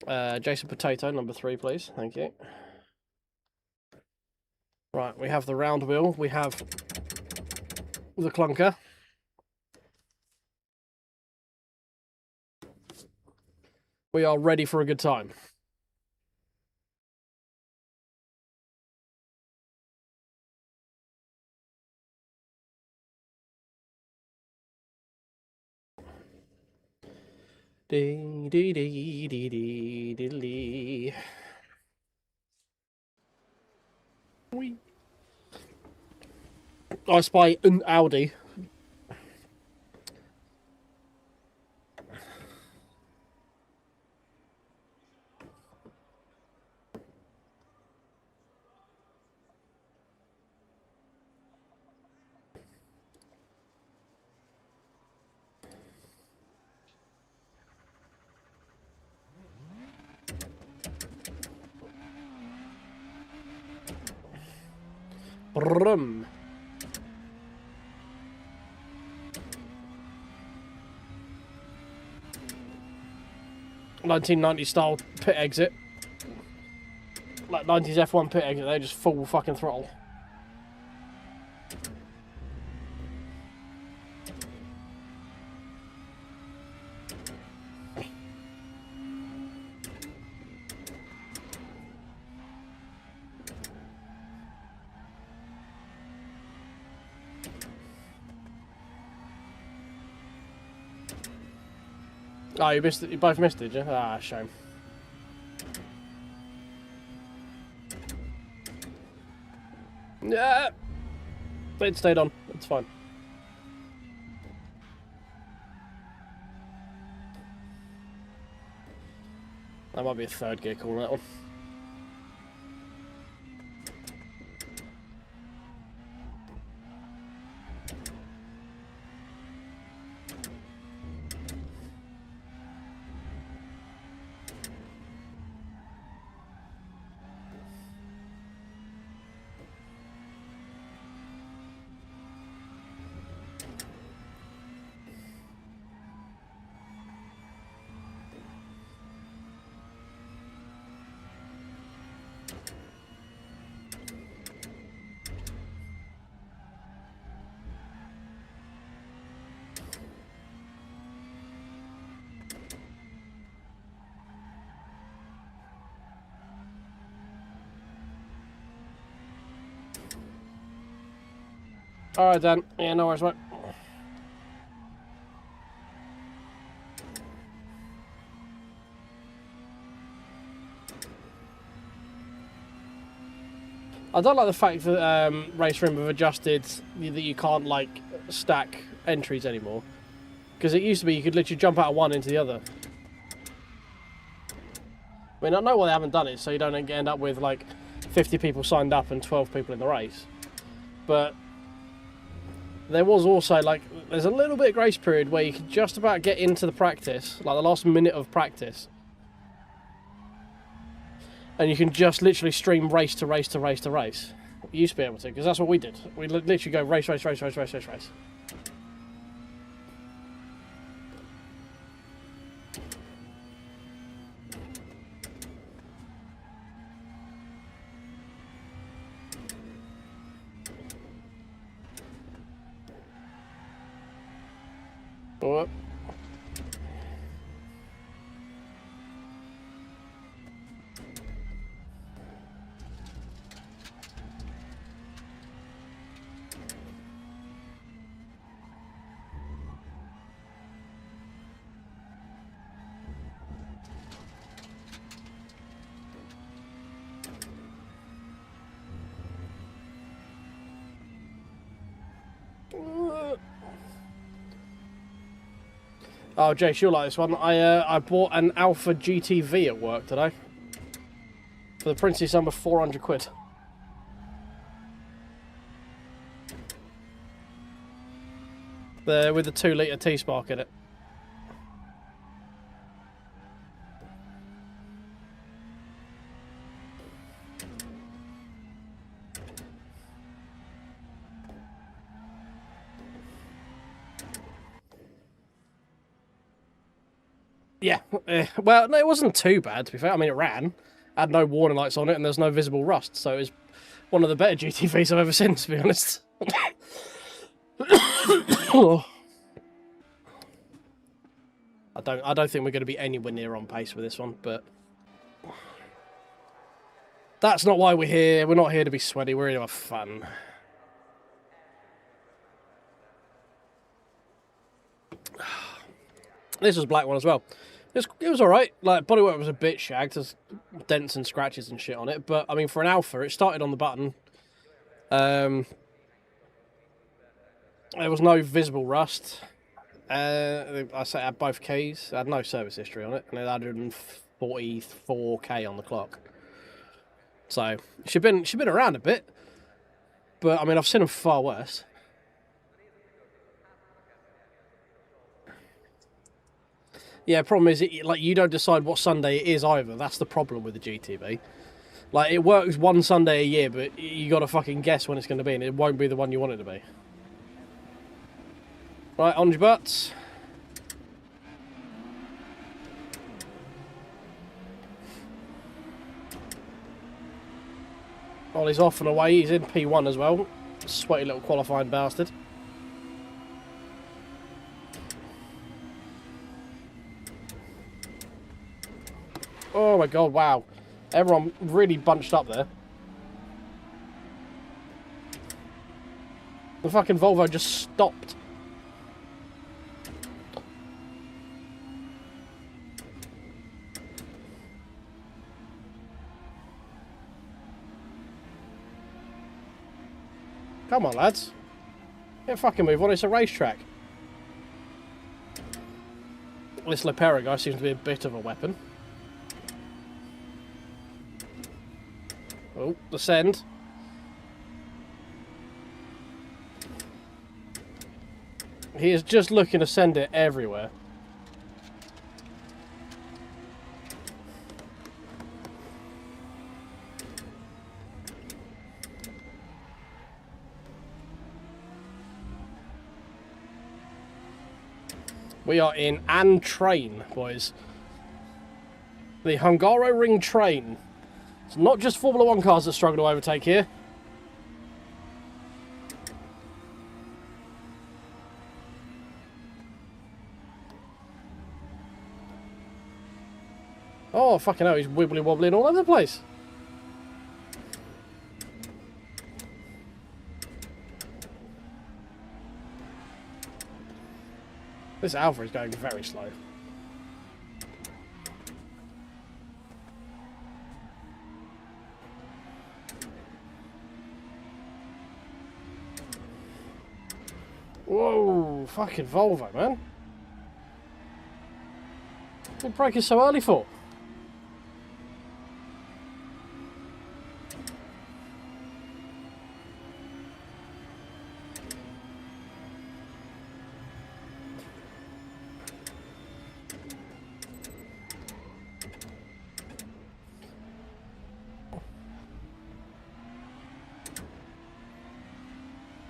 Jason Potato, number 3, please. Thank you. Right, we have the round wheel. We have the clunker. We are ready for a good time. Dee dee dee dee dee dee dee. I spy an Audi. Brum. 1990 style pit exit. Like 90s F1 pit exit, they just full fucking throttle. Oh, you missed it. You both missed it, did you? Ah, shame. Yeah, it stayed on. It's fine. That might be a third gear call, that one. Alright, Dan. Yeah, no worries, mate. I don't like the fact that Raceroom have adjusted that you can't, like, stack entries anymore. Because it used to be you could literally jump out of one into the other. I mean, I know why they haven't done it, so you don't end up with, like, 50 people signed up and 12 people in the race. But there was also, like, there's a little bit of grace period where you can just about get into the practice, like the last minute of practice. And you can just literally stream race to race to race to race. You used to be able to, because that's what we did. We literally go race, race, race, race, race, race, race. What? Oh, Jace, you'll like this one. I bought an Alpha GTV at work today. For the princely sum of 400 quid. With the 2 litre T-Spark in it. Yeah, well, no, it wasn't too bad, to be fair. I mean, it ran. Had no warning lights on it, and there's no visible rust, so it was one of the better GTVs I've ever seen, to be honest. I don't think we're going to be anywhere near on pace with this one, but that's not why we're here. We're not here to be sweaty. We're here to have fun. This was a black one as well. It was alright. Like, bodywork was a bit shagged. There's dents and scratches and shit on it. But, I mean, for an Alpha, it started on the button. There was no visible rust. I say it had both keys. It had no service history on it. And it had 144k on the clock. So, she'd been around a bit. But, I mean, I've seen them far worse. Yeah, problem is, like, you don't decide what Sunday it is either. That's the problem with the GTV. Like, it works one Sunday a year, but you got to fucking guess when it's going to be, and it won't be the one you want it to be. Right, on your butts. Ollie's off and away. He's in P1 as well. Sweaty little qualifying bastard. Oh my god, wow. Everyone really bunched up there. The fucking Volvo just stopped. Come on, lads. Get fucking move on, it's a racetrack. This Lepera guy seems to be a bit of a weapon. Oh, the send. He is just looking to send it everywhere. We are in An Train, boys. The Hungaroring Train. It's not just Formula 1 cars that struggle to overtake here. Oh, fucking hell, he's wibbly wobbling all over the place. This Alpha is going very slow. Whoa, fucking Volvo, man. What are you braking so early for?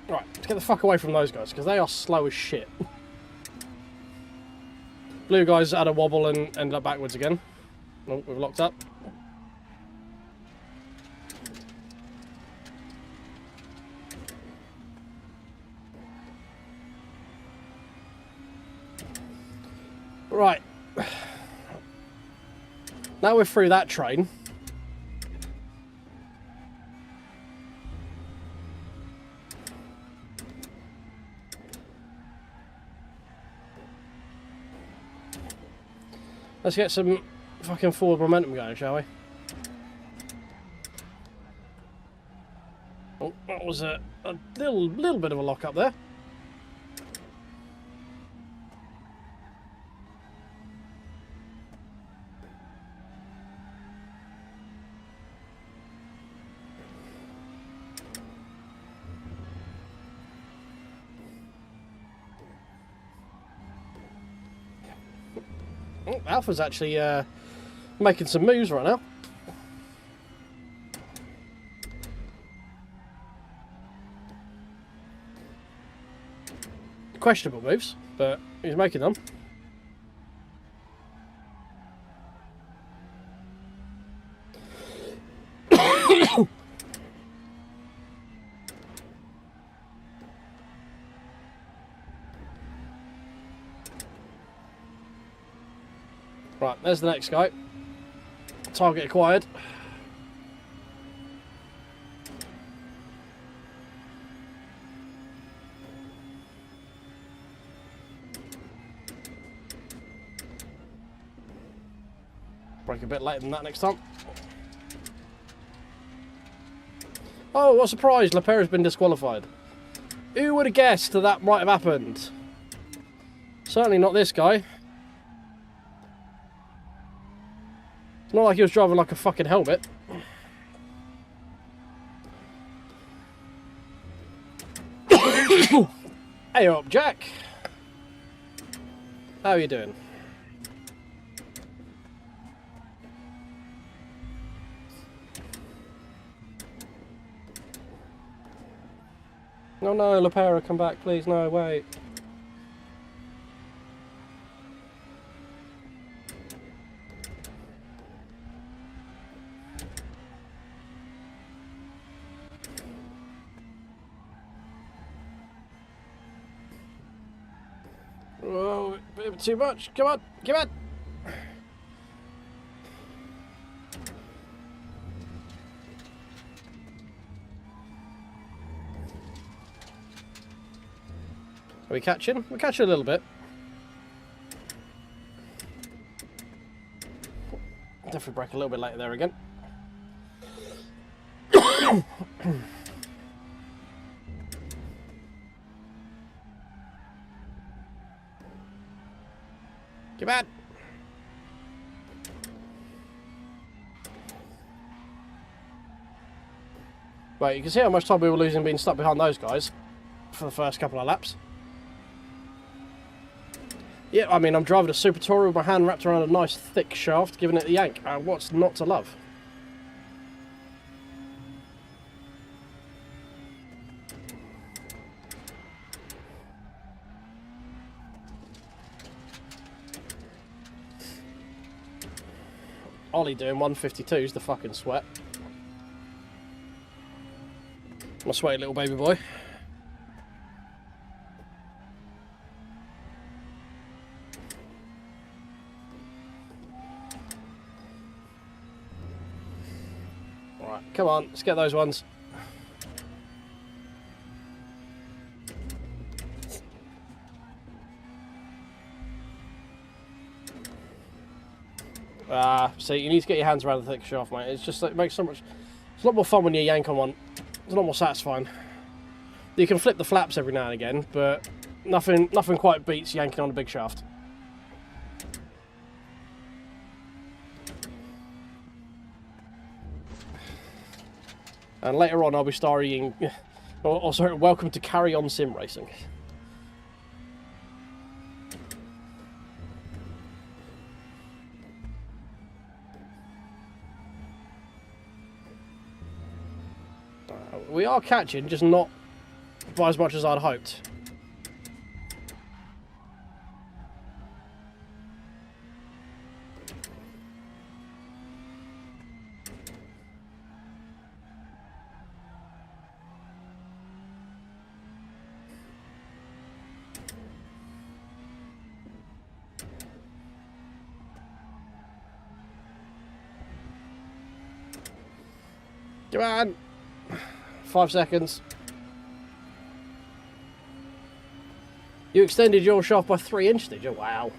Right, let's get the fuck away from those guys, because they are slow as shit. Blue guys had a wobble and ended up backwards again. Oh, we've locked up. Right. Now we're through that train. Let's get some fucking forward momentum going, shall we? Oh, that was a little bit of a lock up there. Oh, Alpha's actually making some moves right now. Questionable moves, but he's making them. Right, there's the next guy. Target acquired. Break a bit later than that next time. Oh, what a surprise! Lepera's been disqualified. Who would have guessed that might have happened? Certainly not this guy. It's not like he was driving like a fucking helmet. Hey up, Jack. How are you doing? No, no, Lepera, come back, please. No, wait. Oh, a bit too much. Come on, come on. Are we catching? We're catching a little bit. Definitely break a little bit later there again. Get back! Right, you can see how much time we were losing being stuck behind those guys for the first couple of laps. Yeah, I mean, I'm driving a Super Tourer with my hand wrapped around a nice thick shaft, giving it the yank. What's not to love? Ollie doing 152's the fucking sweat. My sweaty little baby boy. Alright, come on, let's get those ones. See, you need to get your hands around the thick shaft, mate. It's just, it makes so much... It's a lot more fun when you yank on one. It's a lot more satisfying. You can flip the flaps every now and again, but nothing quite beats yanking on a big shaft. And later on, I'll be starring... Oh, sorry, welcome to Carry On Sim Racing. We are catching, just not by as much as I'd hoped. Come on! 5 seconds. You extended your shaft by 3 inches, did you? Wow.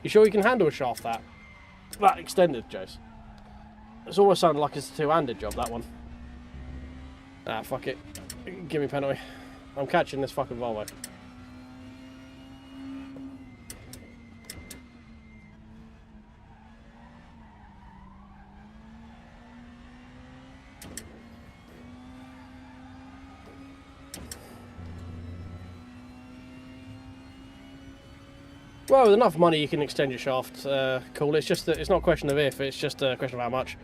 You sure you can handle a shaft that extended, Jace? It's almost sounded like it's a two-handed job, that one. Ah, fuck it. Give me penalty. I'm catching this fucking Volvo. Well, with enough money you can extend your shaft. Cool. It's just that it's not a question of if, it's just a question of how much.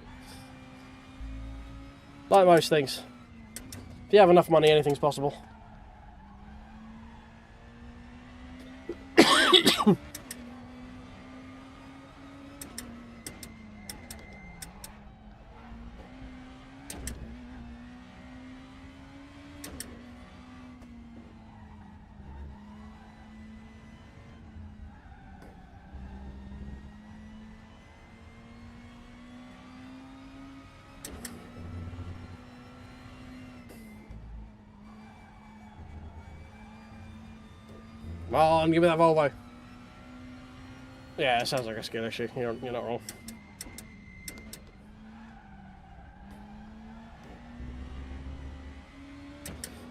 Like most things. If you have enough money, anything's possible. Come on, give me that Volvo. Yeah, it sounds like a skill issue. You're not wrong.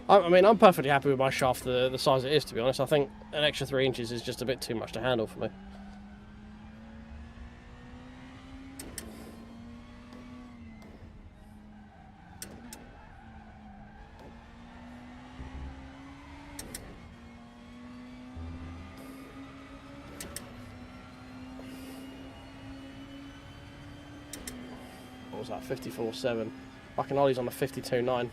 I mean, I'm perfectly happy with my shaft the size it is, to be honest. I think an extra 3 inches is just a bit too much to handle for me. What was that? 54.7. Fucking Ollie's on the 52.9.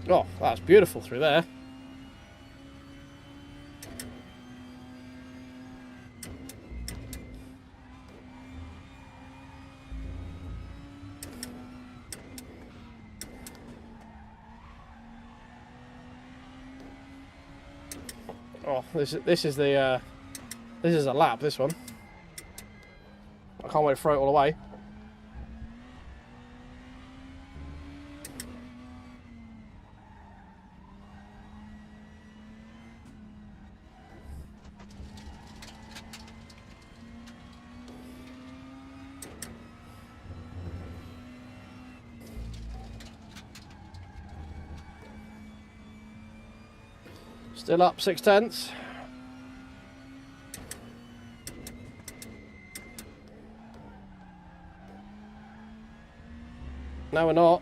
Oh, that's beautiful through there. Oh, this is a lap, this one. I can't wait to throw it all away. Still up 6/10. No, we're not.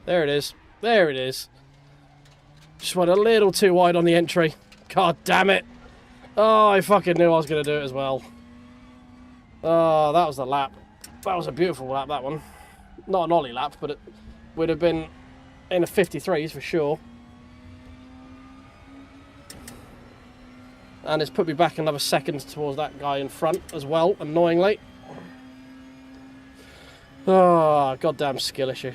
There it is. There it is. Just went a little too wide on the entry. God damn it. Oh, I fucking knew I was going to do it as well. Oh, that was the lap. That was a beautiful lap, that one. Not an ollie lap, but it would have been in the 53s for sure. And it's put me back another second towards that guy in front as well, annoyingly. Oh, goddamn skill issue.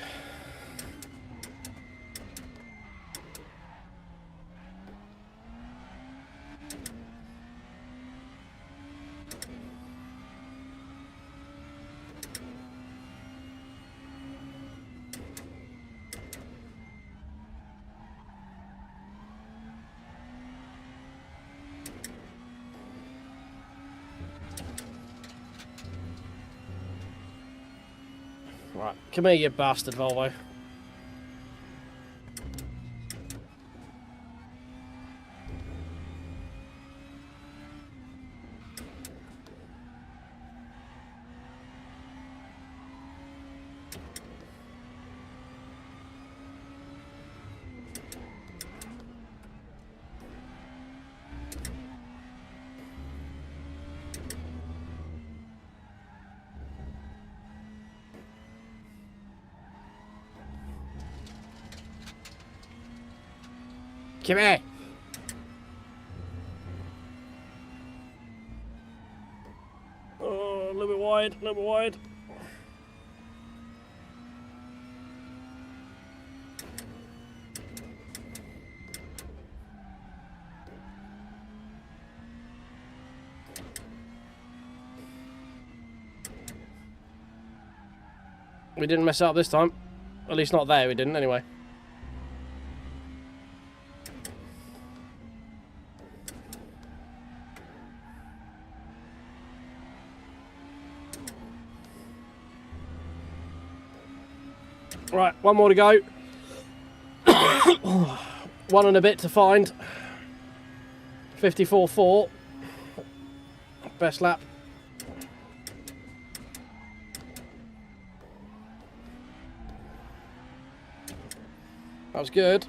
Right, come here, you bastard, Volvo. Come here! Oh, a little bit wide, a little bit wide. We didn't mess it up this time. At least not there, we didn't anyway. Right, one more to go. One and a bit to find. 54.4. Best lap. That was good.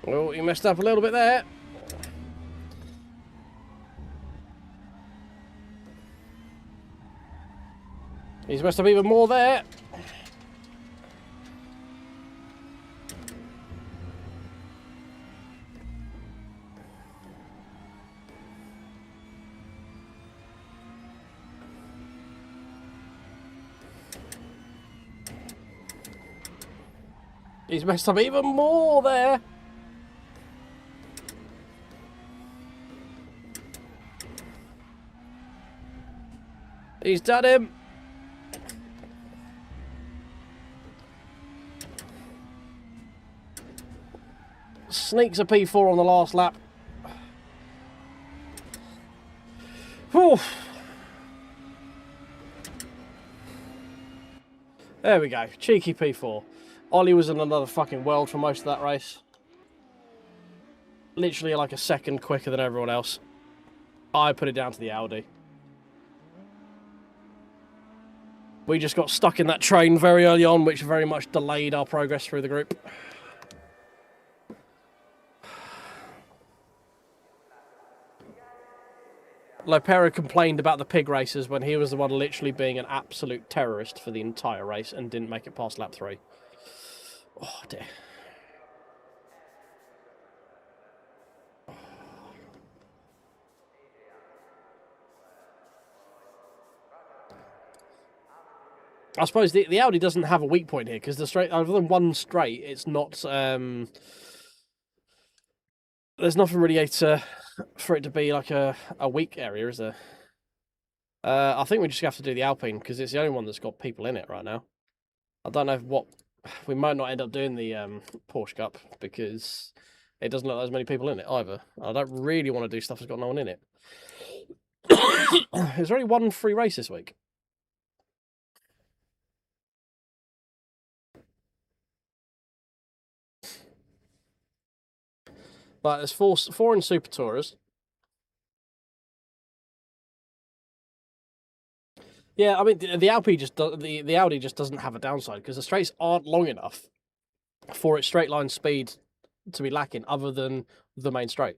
Oh, he messed up a little bit there. He's messed up even more there. He's messed up even more there. He's done him. Sneaks a P4 on the last lap. Whew. There we go. Cheeky P4. Ollie was in another fucking world for most of that race. Literally like a second quicker than everyone else. I put it down to the Audi. We just got stuck in that train very early on, which very much delayed our progress through the group. Lopera complained about the pig races when he was the one literally being an absolute terrorist for the entire race and didn't make it past lap 3. Oh dear. I suppose the Audi doesn't have a weak point here because the straight, other than one straight, it's not. There's nothing really for it to be like a weak area, is there? I think we just have to do the Alpine because it's the only one that's got people in it right now. I don't know what we might not end up doing the Porsche Cup because it doesn't look like there's many people in it either. I don't really want to do stuff that's got no one in it. Is there only one free race this week? But there's four in Super Tourers. Yeah, I mean the Audi just doesn't have a downside because the straights aren't long enough for its straight line speed to be lacking, other than the main straight.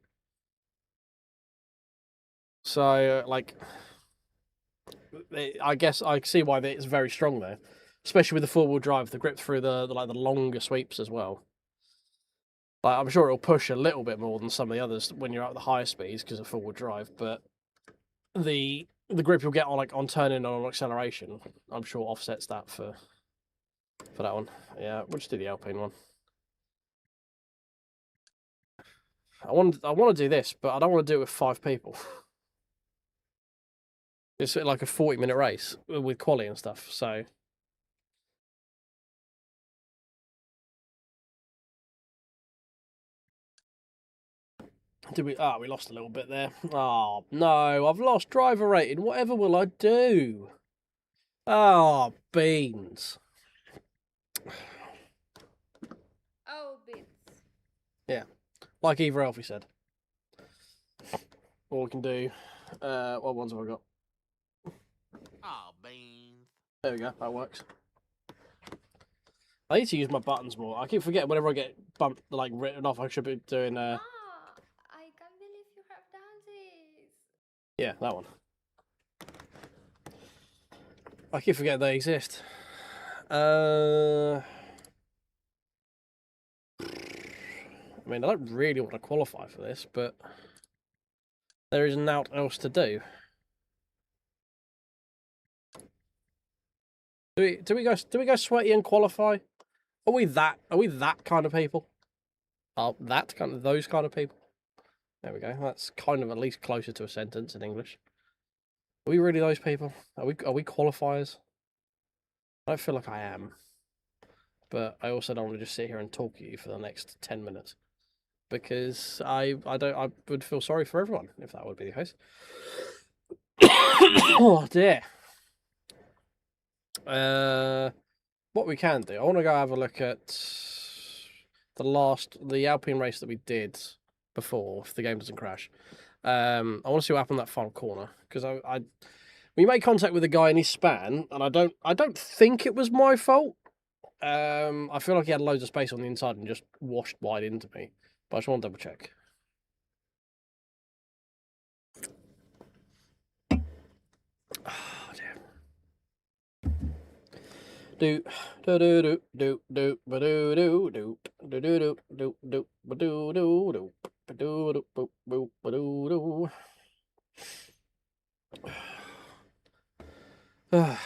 So like, I guess I see why it's very strong there, especially with the four-wheel drive, the grip through the longer sweeps as well. Like, I'm sure it'll push a little bit more than some of the others when you're at the higher speeds because of four-wheel drive, but the grip you'll get on turning and on acceleration, I'm sure offsets that for that one. Yeah, we'll just do the Alpine one. I want to do this, but I don't want to do it with 5 people. It's like a 40-minute race with quali and stuff, so. Did we? Ah, we lost a little bit there. Oh, no, I've lost driver rating. Whatever will I do? Oh, beans. Oh, beans. Yeah, like Eva Elfie said. What we can do, what ones have I got? Oh, beans. There we go, that works. I need to use my buttons more. I keep forgetting whenever I get bumped, like, written off, I should be doing, I can't believe you have done this. Yeah, that one. I keep forgetting they exist. I mean, I don't really want to qualify for this, but there is naught else to do. Do we go sweaty and qualify? Are we that kind of people? Those kind of people? There we go. That's kind of at least closer to a sentence in English. Are we really those people? Are we qualifiers? I don't feel like I am. But I also don't want to just sit here and talk at you for the next 10 minutes. Because I would feel sorry for everyone if that would be the case. Oh dear. What we can do, I want to go have a look at the Alpine race that we did before, if the game doesn't crash. I want to see what happened in that final corner, because we made contact with the guy in his span, and I don't think it was my fault. I feel like he had loads of space on the inside and just washed wide into me, but I just want to double check. Oh, damn. Do do do do do do ba do do do do do do do ba do do do ba do do do do ba do do. Ah,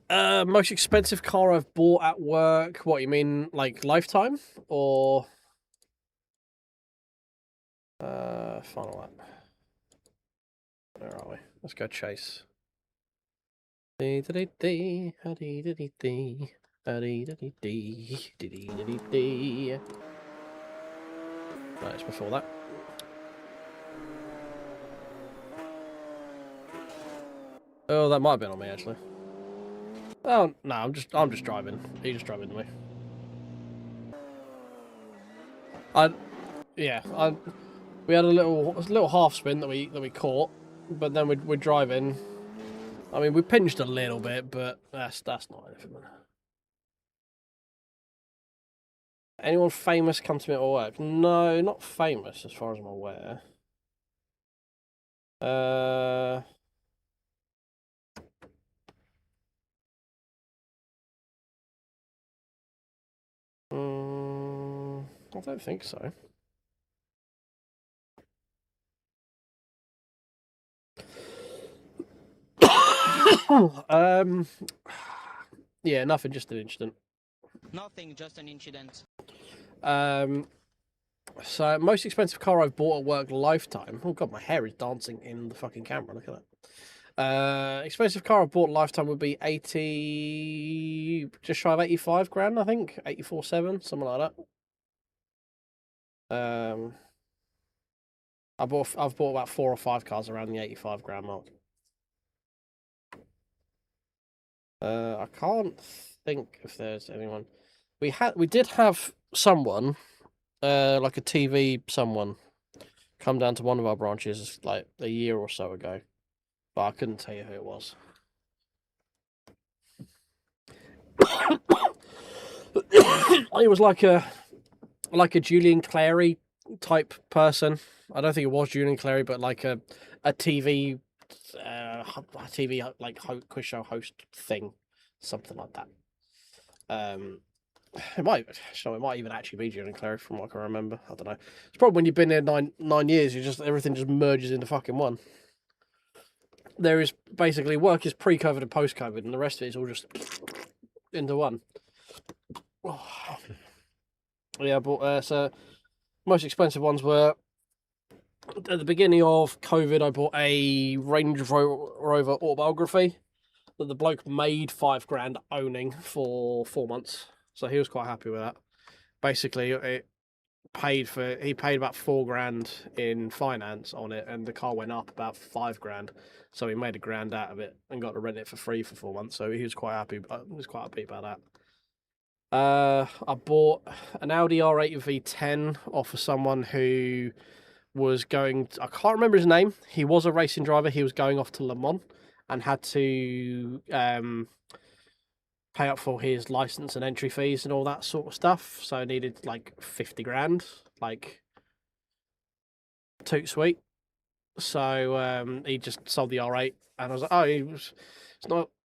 dear. Most expensive car I've bought at work. What, you mean like lifetime or final lap? Where are we? Let's go chase. Nice, before that. Oh, that might have been on me actually. Oh no, I'm just driving. He just drove into me. We had a little half spin that we caught, but then we're driving. I mean, we pinched a little bit, but that's not anything. Anyone famous come to me at work? No, not famous as far as I'm aware. I don't think so. Yeah, nothing, just an incident. Nothing, just an incident. So most expensive car I've bought at work lifetime. Oh god, my hair is dancing in the fucking camera. Look at that. Expensive car I've bought lifetime would be 80, just shy of 85 grand, I think. 84.7, something like that. I've bought about 4 or 5 cars around the 85 grand mark. I can't think if there's anyone. We did have someone, like a TV someone, come down to one of our branches like a year or so ago, but I couldn't tell you who it was. It was like a Julian Clary type person. I don't think it was Julian Clary, but like a TV like quiz show host thing, something like that. It might even actually be Julian Clary from what I can remember. I don't know. It's probably when you've been there nine years, everything just merges into fucking one. There is basically work is pre-COVID and post-COVID, and the rest of it is all just into one. Yeah, but so most expensive ones were at the beginning of COVID. I bought a Range Rover autobiography that the bloke made £5 owning for 4 months, so he was quite happy with that. Basically, he paid about £4 in finance on it, and the car went up about £5, so he made £1 out of it and got to rent it for free for 4 months. So he was quite happy. About that. I bought an Audi R8 V10 off of someone who was going. I can't remember his name. He was a racing driver. He was going off to Le Mans and had to pay up for his license and entry fees and all that sort of stuff. So I needed like 50 grand, like toot sweet. So he just sold the R8, and I was like, oh, it's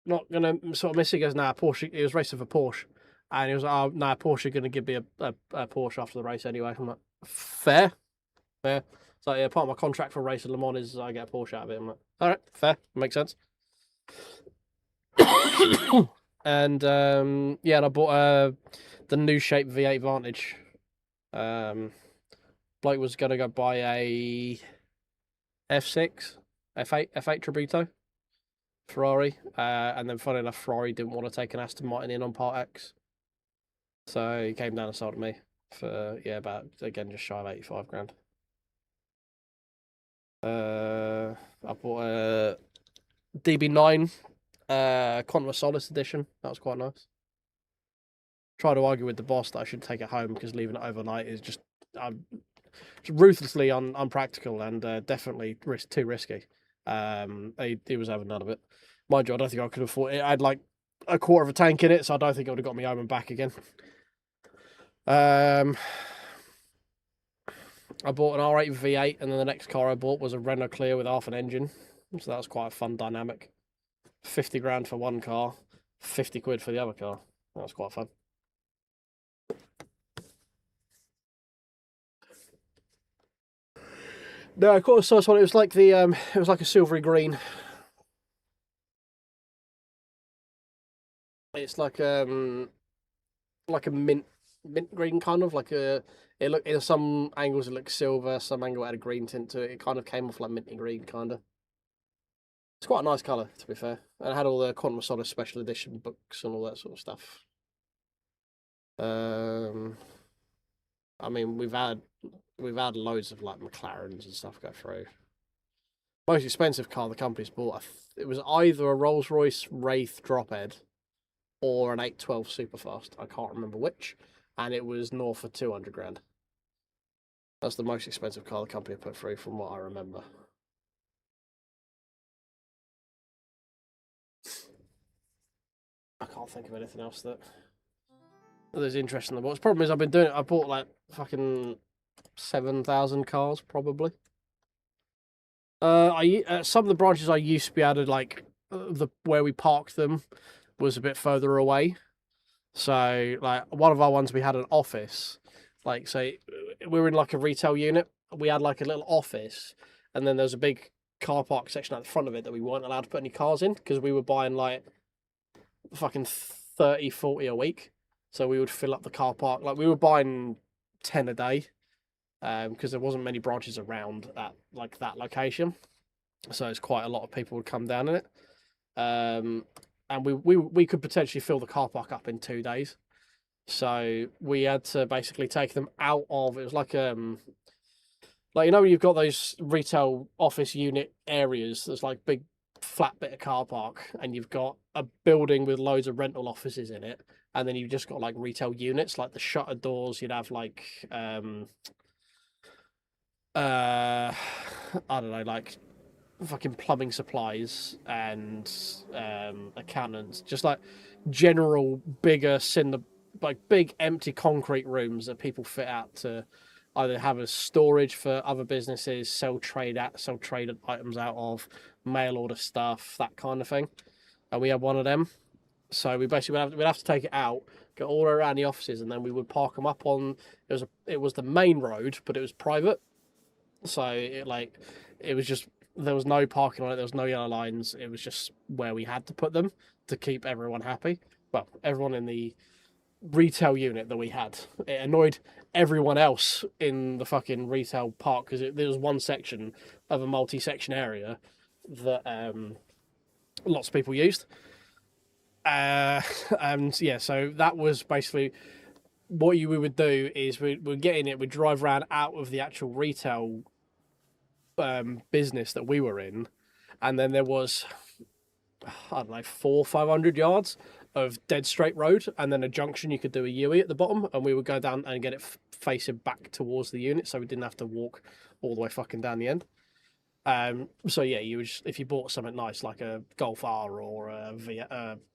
not gonna sort of miss it. He goes, nah, Porsche. He was racing for Porsche, and he was like, oh, nah, Porsche are gonna give me a Porsche after the race anyway. I'm like, fair. So yeah, part of my contract for racing Le Mans is I get a Porsche out of it. I'm like, all right, fair, makes sense. And yeah, and I bought the new shape V8 Vantage. Bloke was gonna go buy a F8 Tributo Ferrari, and then funny enough, Ferrari didn't want to take an Aston Martin in on Part X, so he came down and sold it me for about again just shy of 85 grand. I bought a DB9 Quantum of Solace edition. That was quite nice. Tried to argue with the boss that I should take it home because leaving it overnight is just ruthlessly unpractical and definitely too risky. He was having none of it. Mind you, I don't think I could afford it. I had like a quarter of a tank in it, so I don't think it would have got me home and back again. I bought an R8 V8, and then the next car I bought was a Renault Clio with half an engine. So that was quite a fun dynamic. 50 grand for one car, 50 quid for the other car. That was quite fun. No, I caught a source one. It was like it was like a silvery green. It's like a mint green, kind of like a. It looked in some angles it looked silver, some angle had a green tint to it. It kind of came off like minty green, kind of. It's quite a nice colour, to be fair. And it had all the Quantum of Solace special edition books and all that sort of stuff. I mean, we've had loads of like McLarens and stuff go through. Most expensive car the company's bought, it was either a Rolls Royce Wraith Drophead or an 812 Superfast. I can't remember which, and it was north of 200 grand. That's the most expensive car the company put through, from what I remember. I can't think of anything else that there's interest in the box. Problem is, I've been doing it. I bought like fucking 7,000 cars probably. Some of the branches I used to be able to like where we parked them was a bit further away. So like one of our ones, we had an office. Like say we were in like a retail unit. We had like a little office, and then there was a big car park section at the front of it that we weren't allowed to put any cars in because we were buying like fucking 30, 40 a week. So we would fill up the car park. Like we were buying 10 a day because there wasn't many branches around at like that location. So it's quite a lot of people would come down in it. And we could potentially fill the car park up in 2 days. So we had to basically take them out of. It was like you know when you've got those retail office unit areas. There's like big flat bit of car park, and you've got a building with loads of rental offices in it, and then you've just got like retail units, like the shutter doors. You'd have like I don't know, like fucking plumbing supplies and accountants, just like general bigger like big empty concrete rooms that people fit out to either have as storage for other businesses, sell trade items out of, mail order stuff, that kind of thing. And we had one of them, so we basically we'd have to take it out, go all around the offices, and then we would park them up on. It was the main road, but it was private, so it was just. There was no parking on it. There was no yellow lines. It was just where we had to put them to keep everyone happy. Well, everyone in the retail unit that we had. It annoyed everyone else in the fucking retail park because there was one section of a multi-section area that lots of people used. And yeah, so that was basically what we would do is we'd get in it, we'd drive around out of the actual retail business that we were in, and then there was, I don't know, 400-500 yards of dead straight road, and then a junction you could do a UE at the bottom, and we would go down and get it facing back towards the unit, so we didn't have to walk all the way fucking down the end. So yeah, you would just, if you bought something nice like a Golf R or the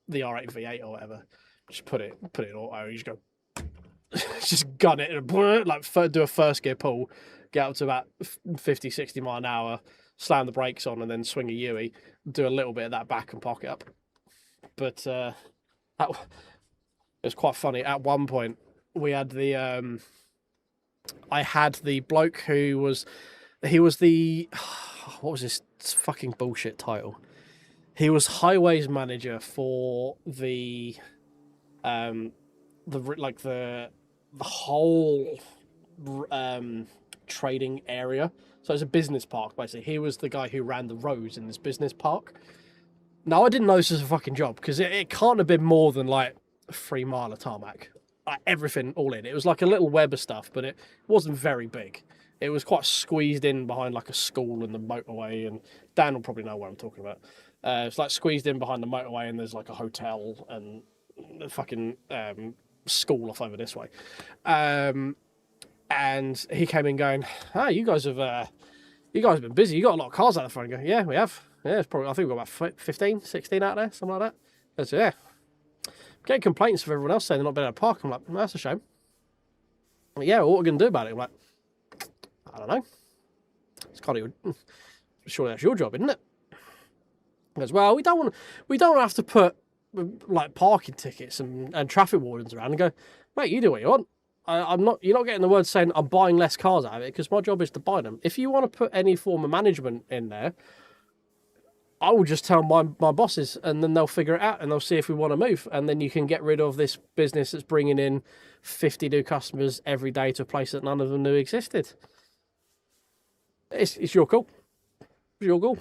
R8 V8 or whatever, just put it in auto. You just go, just gun it and like do a first gear pull, get up to about 50-60 mile an hour, slam the brakes on, and then swing a UE, do a little bit of that back and park it up. But it was quite funny. At one point, we had the I had the bloke who was the what was this fucking bullshit title? He was highways manager for the whole trading area. So it's a business park, basically. He was the guy who ran the roads in this business park. Now, I didn't know this was a fucking job, because it can't have been more than, like, a 3 mile of tarmac. Like, everything all in. It was like a little web of stuff, but it wasn't very big. It was quite squeezed in behind, like, a school and the motorway, and Dan will probably know what I'm talking about. It's, like, squeezed in behind the motorway, and there's, like, a hotel and a fucking school off over this way. And he came in going, you guys have been busy. You got a lot of cars out the front. I go, yeah, we have. Yeah, it's probably, I think we've got about 15, 16 out there, something like that. I said, yeah. Getting complaints from everyone else saying they're not being able to park. I'm like, that's a shame. Like, yeah, well, what are we going to do about it? I'm like, I don't know. It's kind of, surely that's your job, isn't it? He goes, well, we don't have to put like parking tickets and traffic wardens around and go, mate, you do what you want. You're not getting the word saying I'm buying less cars out of it, because my job is to buy them. If you want to put any form of management in there, I will just tell my bosses, and then they'll figure it out, and they'll see if we want to move, and then you can get rid of this business that's bringing in 50 new customers every day to a place that none of them knew existed. It's your call. It's your call.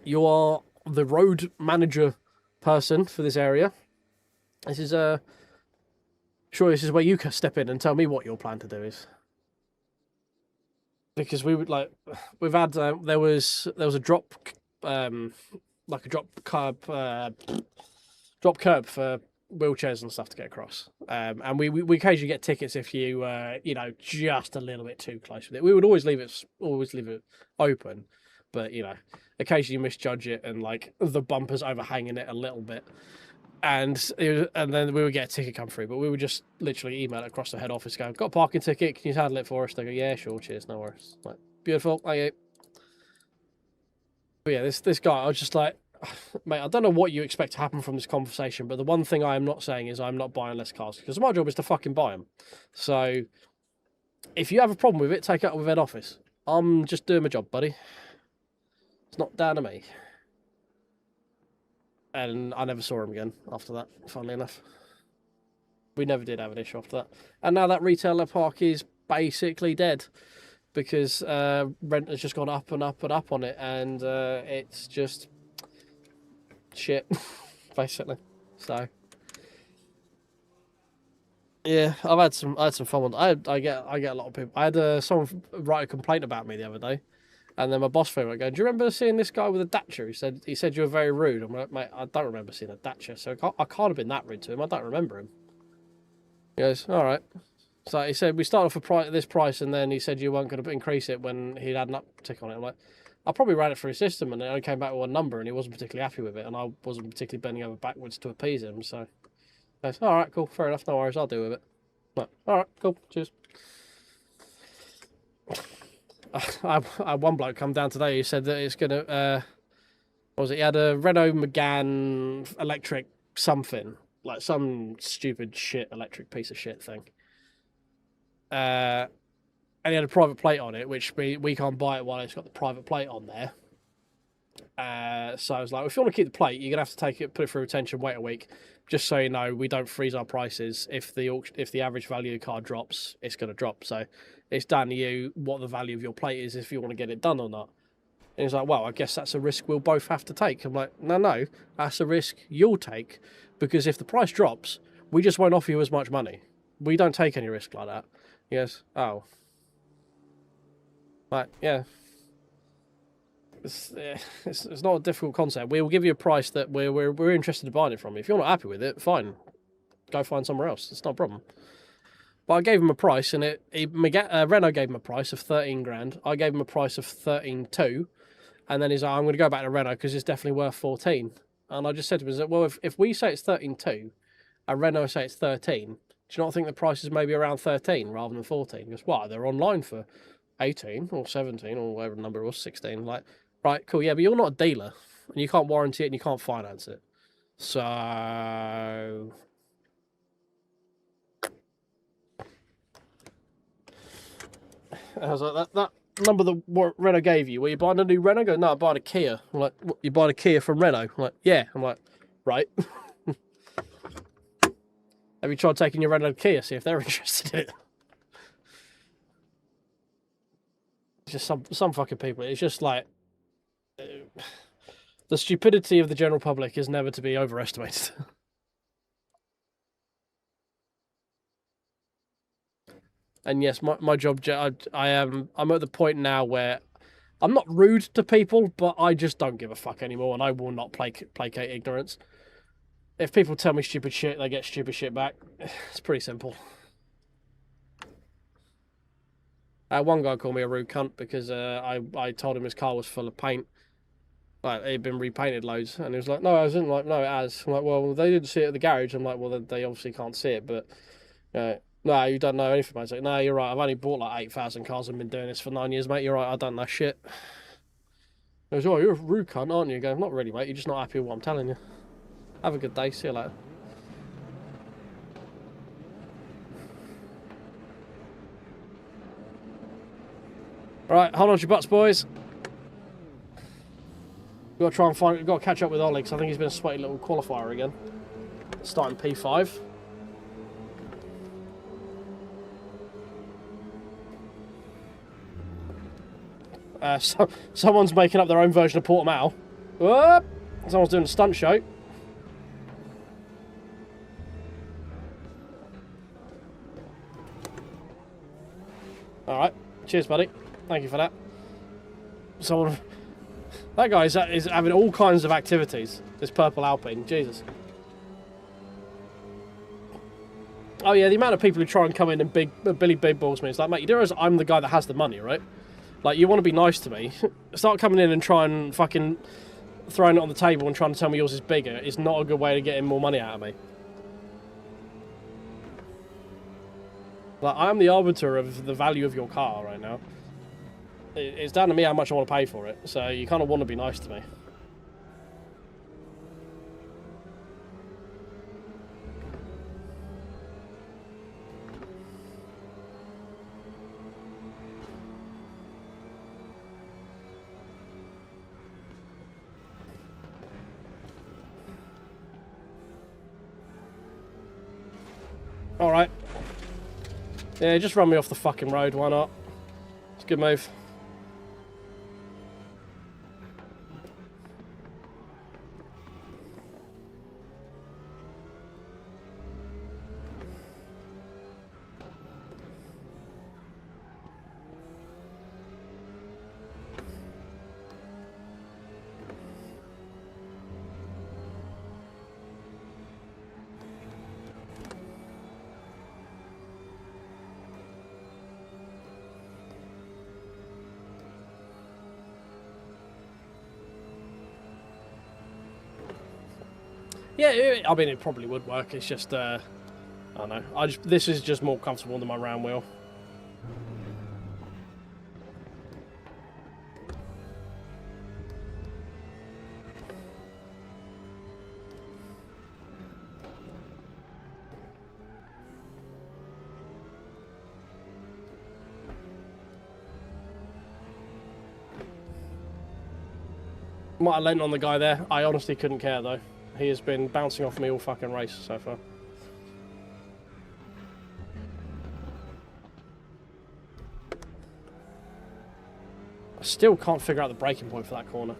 You are the road manager person for this area. This is surely this is where you can step in and tell me what your plan to do is. Because we've had there was a drop like a drop curb for wheelchairs and stuff to get across, and we occasionally get tickets if you just a little bit too close with it. We would always leave it open, but occasionally you misjudge it and like the bumper's overhanging it a little bit, and then we would get a ticket come through, but we would just literally email it across the head office going, got a parking ticket, can you handle it for us? They go, yeah, sure, cheers, no worries. Like, beautiful, thank you. But yeah, this guy, I was just like, mate, I don't know what you expect to happen from this conversation, but the one thing I am not saying is I'm not buying less cars, because my job is to fucking buy them. So if you have a problem with it, take it up with head office. I'm just doing my job, buddy. It's not down to me. And I never saw him again after that, funnily enough. We never did have an issue after that. And now that retailer park is basically dead, because rent has just gone up and up and up on it, and it's just shit, basically. So Yeah, I had some fun ones. I get a lot of people. I had someone write a complaint about me the other day, and then my boss phone went going, "Do you remember seeing this guy with a Dacia?" He said you were very rude. I'm like, mate, I don't remember seeing a Dacia, so I can't have been that rude to him. I don't remember him. He goes, all right. So he said we started off at this price, and then he said you weren't going to increase it when he'd had an uptick on it. I'm like, I probably ran it through his system, and it only came back with one number, and he wasn't particularly happy with it, and I wasn't particularly bending over backwards to appease him. So he goes, all right, cool, fair enough, no worries, I'll deal with it. Like, all right, cool, cheers. I had one bloke come down today who said that it's going to, what was it? He had a Renault Megane electric something, like some stupid shit electric piece of shit thing. And he had a private plate on it, which we can't buy it while it's got the private plate on there. So I was like, if you want to keep the plate, you're gonna have to take it, put it through retention, wait a week. Just so you know, we don't freeze our prices. If the average value of the car drops, it's gonna drop. So it's down to you what the value of your plate is if you want to get it done or not. And he's like, well, I guess that's a risk we'll both have to take. I'm like, no, that's a risk you'll take, because if the price drops, we just won't offer you as much money. We don't take any risk like that. He goes, oh. Like, yeah. It's not a difficult concept. We'll give you a price that we're interested in buying it from. If you're not happy with it, fine. Go find somewhere else. It's not a problem. But I gave him a price, and Renault gave him a price of 13 grand. I gave him a price of 13.2, and then he's like, I'm going to go back to Renault because it's definitely worth 14. And I just said to him, well, if we say it's 13.2, and Renault say it's 13, do you not think the price is maybe around 13 rather than 14? He goes, what? They're online for 18 or 17 or whatever the number it was, 16. Like, right, cool, yeah, but you're not a dealer, and you can't warranty it, and you can't finance it. So I was like, that number that Renault gave you, were you buying a new Renault? I go, no, I'm buying a Kia. I'm like, what, you buying a Kia from Renault? I'm like, yeah. I'm like, right. Have you tried taking your Renault to Kia, see if they're interested in it? It's just some fucking people. It's just like, the stupidity of the general public is never to be overestimated. And yes, my job, I'm at the point now where I'm not rude to people, but I just don't give a fuck anymore, and I will not placate ignorance. If people tell me stupid shit, they get stupid shit back. It's pretty simple. One guy called me a rude cunt because I told him his car was full of paint. Like, it had been repainted loads, and he was like, no, I wasn't. Like, no, it has. I'm like, well, they didn't see it at the garage. I'm like, well, they obviously can't see it, but no, you don't know anything. I was like, no, you're right. I've only bought like 8,000 cars and been doing this for 9 years, mate. You're right. I don't know shit. He goes, oh, you're a rude cunt, aren't you? I go, not really, mate. You're just not happy with what I'm telling you. Have a good day. See you later. Right, hold on to your butts, boys. We've got to we've got to catch up with Ollie, because I think he's been a sweaty little qualifier again. Starting P5. Someone's making up their own version of Portimao. Whoop! Someone's doing a stunt show. Alright, cheers, buddy. Thank you for that. That guy is having all kinds of activities. This purple Alpine, Jesus. Oh yeah, the amount of people who try and come in and Billy Big Balls me. It's like, mate, you realise I'm the guy that has the money, right? Like, you want to be nice to me. Start coming in and try and fucking throwing it on the table and trying to tell me yours is bigger. It's not a good way to get more money out of me. Like, I am the arbiter of the value of your car right now. It's down to me how much I want to pay for it. So you kind of want to be nice to me. Alright. Yeah, just run me off the fucking road, why not? It's a good move. Yeah, I mean, it probably would work. It's just, I don't know. This is just more comfortable than my round wheel. Might have lent on the guy there. I honestly couldn't care though. He has been bouncing off me all fucking race so far. I still can't figure out the braking point for that corner.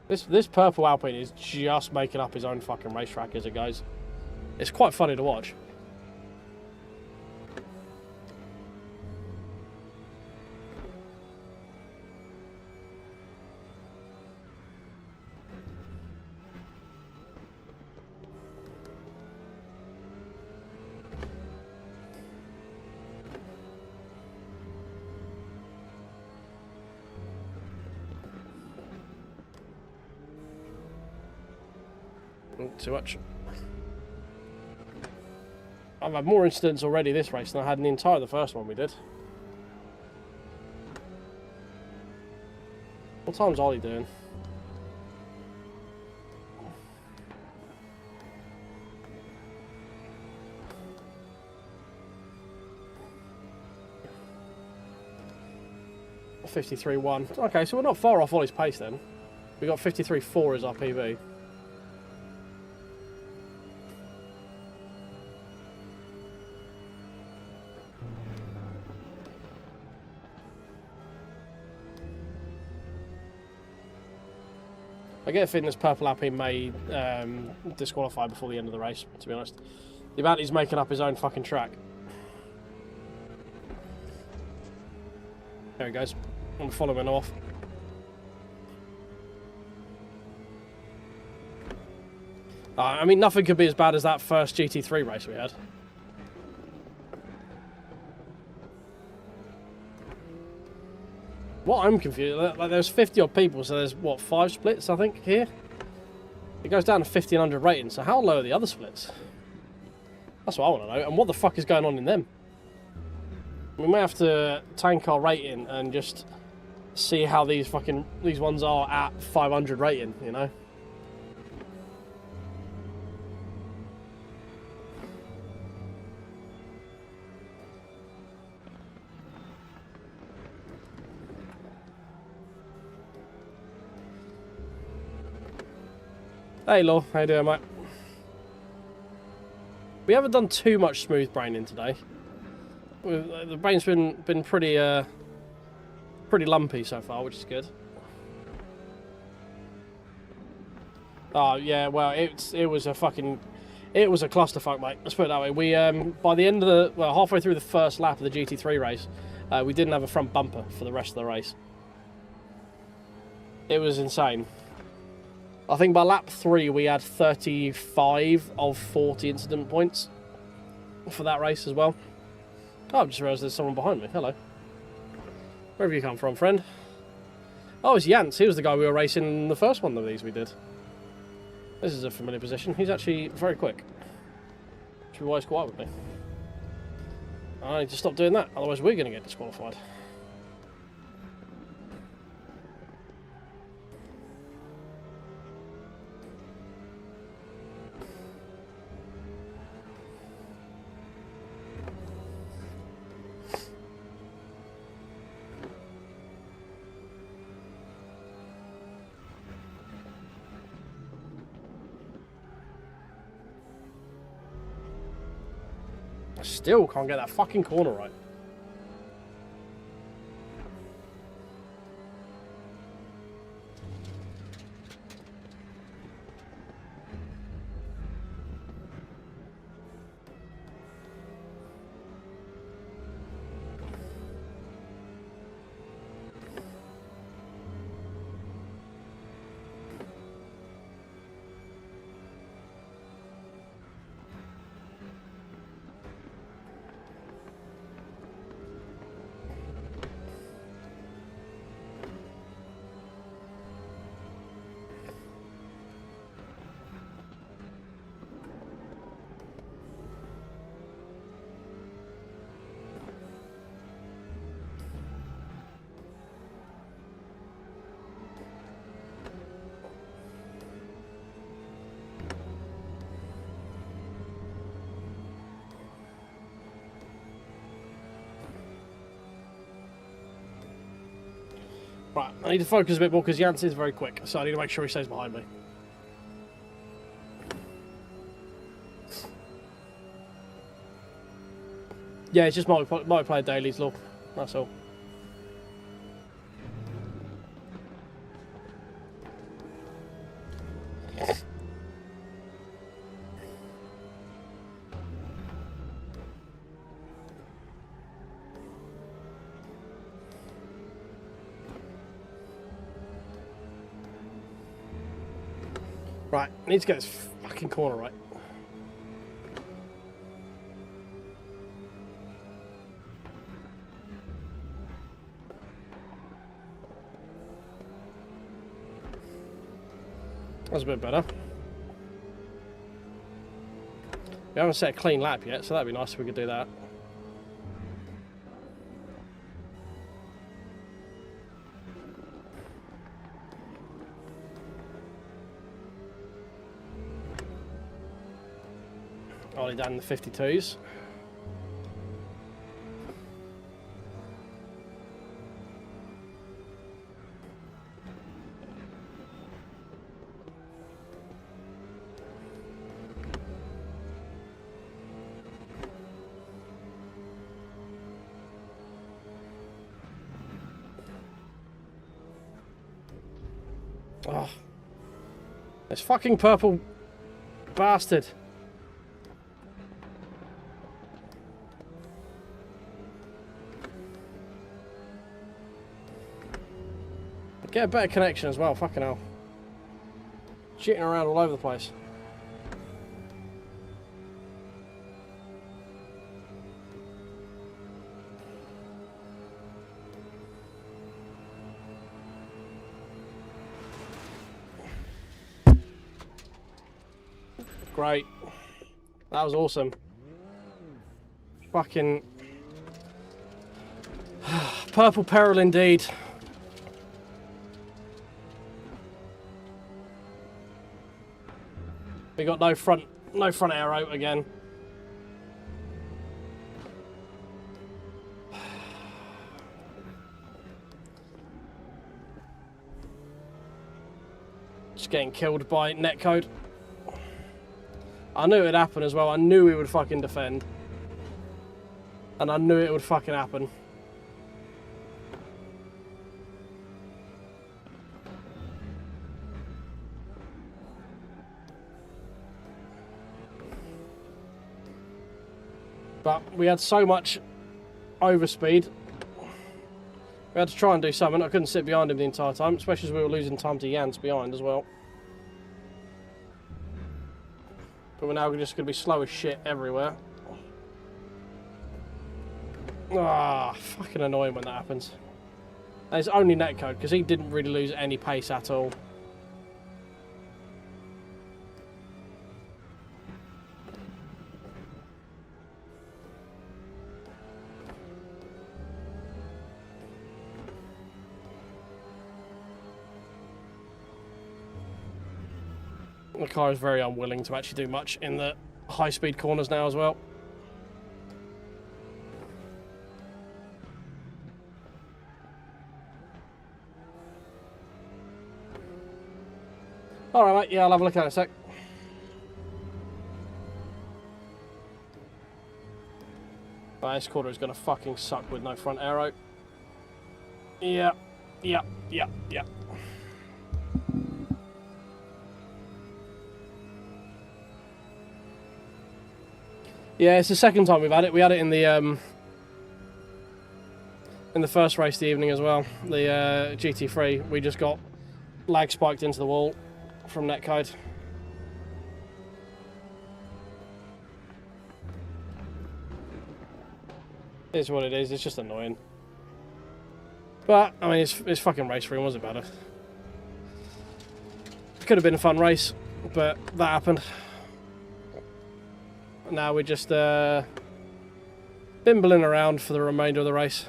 This purple Alpine is just making up his own fucking racetrack as it goes. It's quite funny to watch. Too much. I've had more incidents already this race than I had in the entire the first one we did. What time's Ollie doing? .53.1. Okay, so we're not far off Ollie's pace then. We got 53.4 as our PB. I get a feeling this purple Alpine may disqualify before the end of the race, to be honest. The amount he's making up his own fucking track. There he goes. I'm following off. I mean, nothing could be as bad as that first GT3 race we had. What I'm confused, like there's 50 odd people, so there's what, 5 splits I think here? It goes down to 1500 rating, so how low are the other splits? That's what I want to know, and what the fuck is going on in them? We may have to tank our rating and just see how these ones are at 500 rating, you know? Hey Law, how you doing, mate? We haven't done too much smooth braining today. The brain's been pretty lumpy so far, which is good. Oh yeah, well it was a clusterfuck, mate. Let's put it that way. We by the end of halfway through the first lap of the GT3 race, we didn't have a front bumper for the rest of the race. It was insane. I think by lap 3 we had 35 of 40 incident points for that race as well. Oh, I've just realised there's someone behind me. Hello. Where have you come from, friend? Oh, it's Jans. He was the guy we were racing in the first one of these we did. This is a familiar position. He's actually very quick. Which is why he's quiet with me. I need to stop doing that, otherwise we're going to get disqualified. Still can't get that fucking corner right. Right, I need to focus a bit more because Jansen's very quick, so I need to make sure he stays behind me. Yeah, it's just multiplayer dailies, look. That's all. Right, I need to get this fucking corner right. That's a bit better. We haven't set a clean lap yet, so that'd be nice if we could do that. Ollie down in the 52s. Oh, this fucking purple bastard. Get a better connection as well, fucking hell. Shitting around all over the place. Great. That was awesome. Fucking purple peril indeed. We got no front aero again. Just getting killed by netcode. I knew it'd happen as well. I knew we would fucking defend. And I knew it would fucking happen. But we had so much overspeed. We had to try and do something. I couldn't sit behind him the entire time, especially as we were losing time to Jans behind as well. But we're now just going to be slow as shit everywhere. Ah, fucking annoying when that happens. And it's only netcode, because he didn't really lose any pace at all. The car is very unwilling to actually do much in the high-speed corners now as well. Alright mate, yeah, I'll have a look at it in a sec. Right, this corner is going to fucking suck with no front aero. Yeah. Yeah, it's the second time we've had it. We had it in the first race of the evening as well. The GT3. We just got lag spiked into the wall from netcode. It is what it is. It's just annoying. But I mean, it's fucking Raceroom. Wasn't better. It could have been a fun race, but that happened. Now we're just bimbling around for the remainder of the race.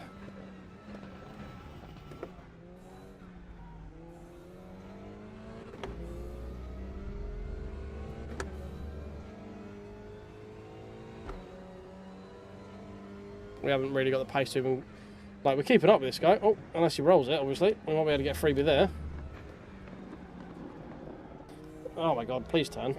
We haven't really got the pace to even Like, we're keeping up with this guy. Oh, unless he rolls it, obviously. We might be able to get a freebie there. Oh my god, please turn.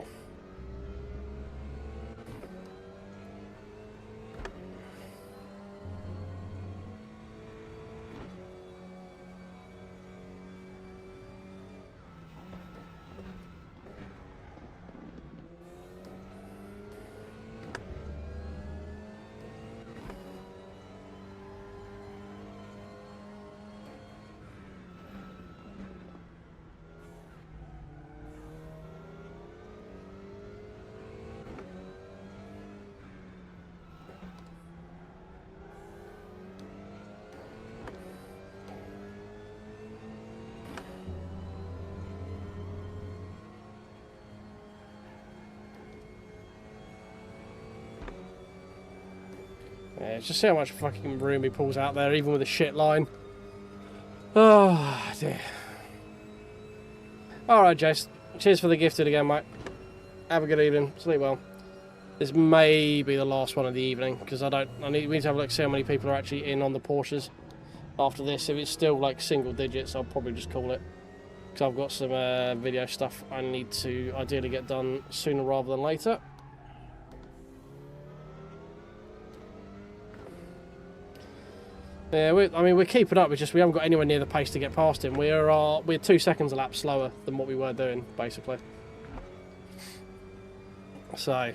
Yeah, just see how much fucking room he pulls out there, even with a shit line. Oh, dear. Alright, Jace. Cheers for the gifted again, mate. Have a good evening. Sleep well. This may be the last one of the evening, because we need to have a look, see how many people are actually in on the Porsches after this. If it's still like single digits, I'll probably just call it. Because I've got some video stuff I need to ideally get done sooner rather than later. Yeah, we're keeping up. It's just we haven't got anywhere near the pace to get past him. We're 2 seconds a lap slower than what we were doing, basically. So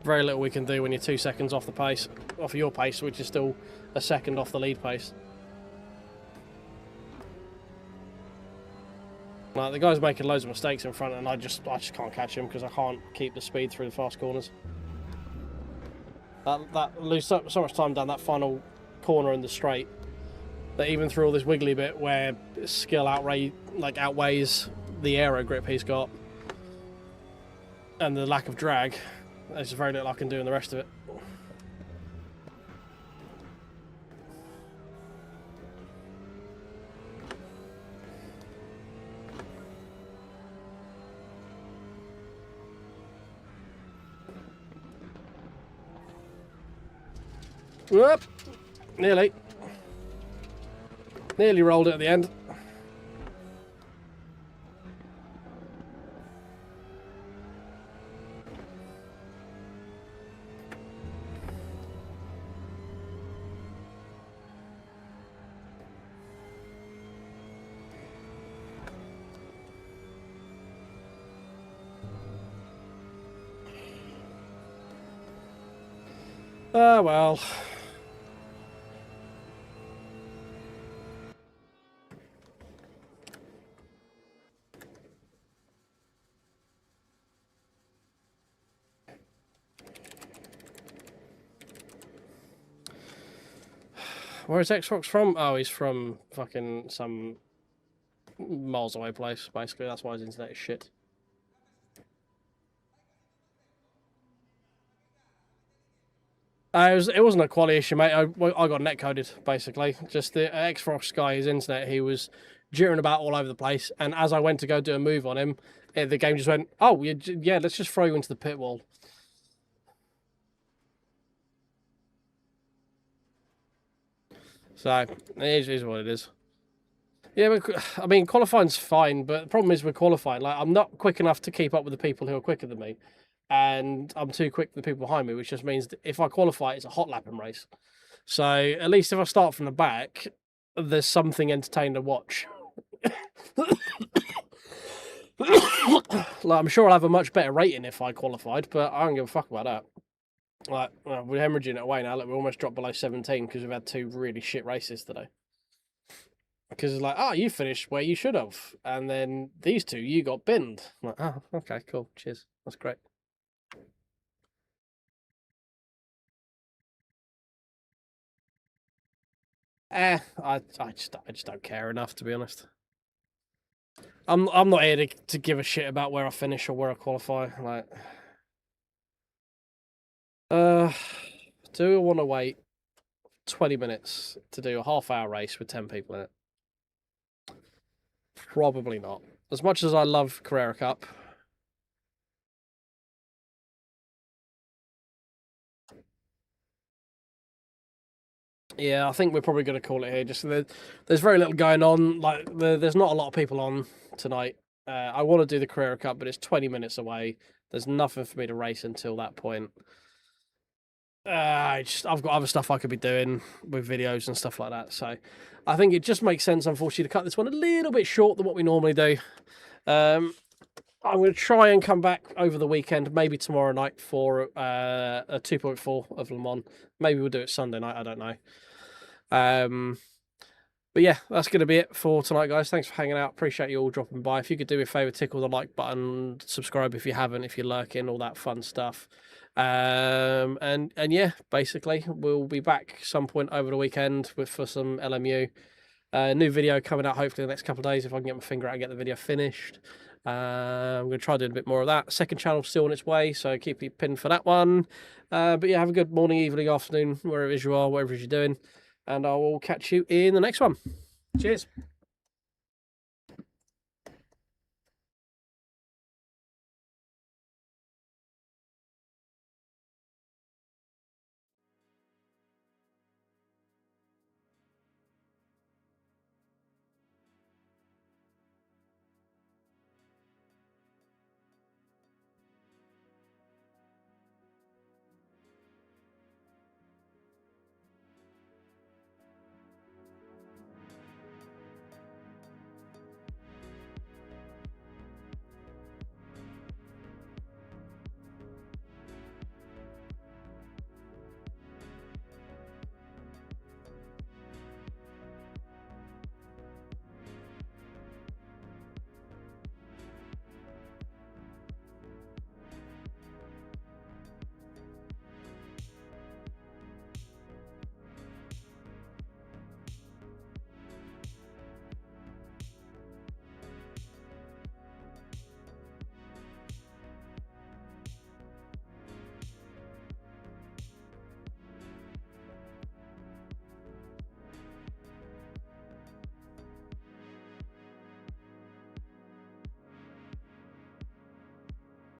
very little we can do when you're 2 seconds off the pace, off your pace, which is still a second off the lead pace. Like, the guy's making loads of mistakes in front, and I just can't catch him because I can't keep the speed through the fast corners. That lose so much time down that final corner in the straight that even through all this wiggly bit where skill outweighs the aero grip he's got and the lack of drag, there's very little I can do in the rest of it. Whoop! Nearly rolled it at the end. Ah, well. Where's Xbox from? Oh, he's from fucking some miles away place, basically. That's why his internet is shit. It wasn't a quality issue, mate. I got netcoded, basically. Just the Xbox guy, his internet, he was jittering about all over the place. And as I went to go do a move on him, the game just went, oh, yeah, let's just throw you into the pit wall. So, it is what it is. Yeah, I mean, qualifying's fine, but the problem is with qualifying, like, I'm not quick enough to keep up with the people who are quicker than me. And I'm too quick for the people behind me, which just means that if I qualify, it's a hot lapping race. So, at least if I start from the back, there's something entertaining to watch. Like, I'm sure I'll have a much better rating if I qualified, but I don't give a fuck about that. Like, we're hemorrhaging it away now. Look, we almost dropped below 17 because we've had 2 really shit races today. Because it's like, oh, you finished where you should have. And then these 2, you got binned. I'm like, oh, okay, cool. Cheers. That's great. I just don't care enough, to be honest. I'm not here to give a shit about where I finish or where I qualify. Like, do I want to wait 20 minutes to do a half-hour race with 10 people in it? Probably not. As much as I love Carrera Cup, Yeah, I think we're probably going to call it here. Just there's very little going on. Like there's not a lot of people on tonight. I want to do the Carrera Cup, but it's 20 minutes away. There's nothing for me to race until that point. I've got other stuff I could be doing with videos and stuff like that. So I think it just makes sense, unfortunately, to cut this one a little bit short than what we normally do. I'm going to try and come back over the weekend, maybe tomorrow night for a 2.4 of Le Mans. Maybe we'll do it Sunday night. I don't know. But yeah, that's going to be it for tonight, guys. Thanks for hanging out. Appreciate you all dropping by. If you could do me a favour, tickle the like button, subscribe if you haven't, if you're lurking, all that fun stuff. And yeah, basically, we'll be back some point over the weekend for some LMU. New video coming out hopefully in the next couple of days if I can get my finger out and get the video finished. I'm going to try doing a bit more of that. Second channel still on its way, so keep you pinned for that one. But yeah, have a good morning, evening, afternoon, wherever it is you are, whatever it is you're doing. And I will catch you in the next one. Cheers.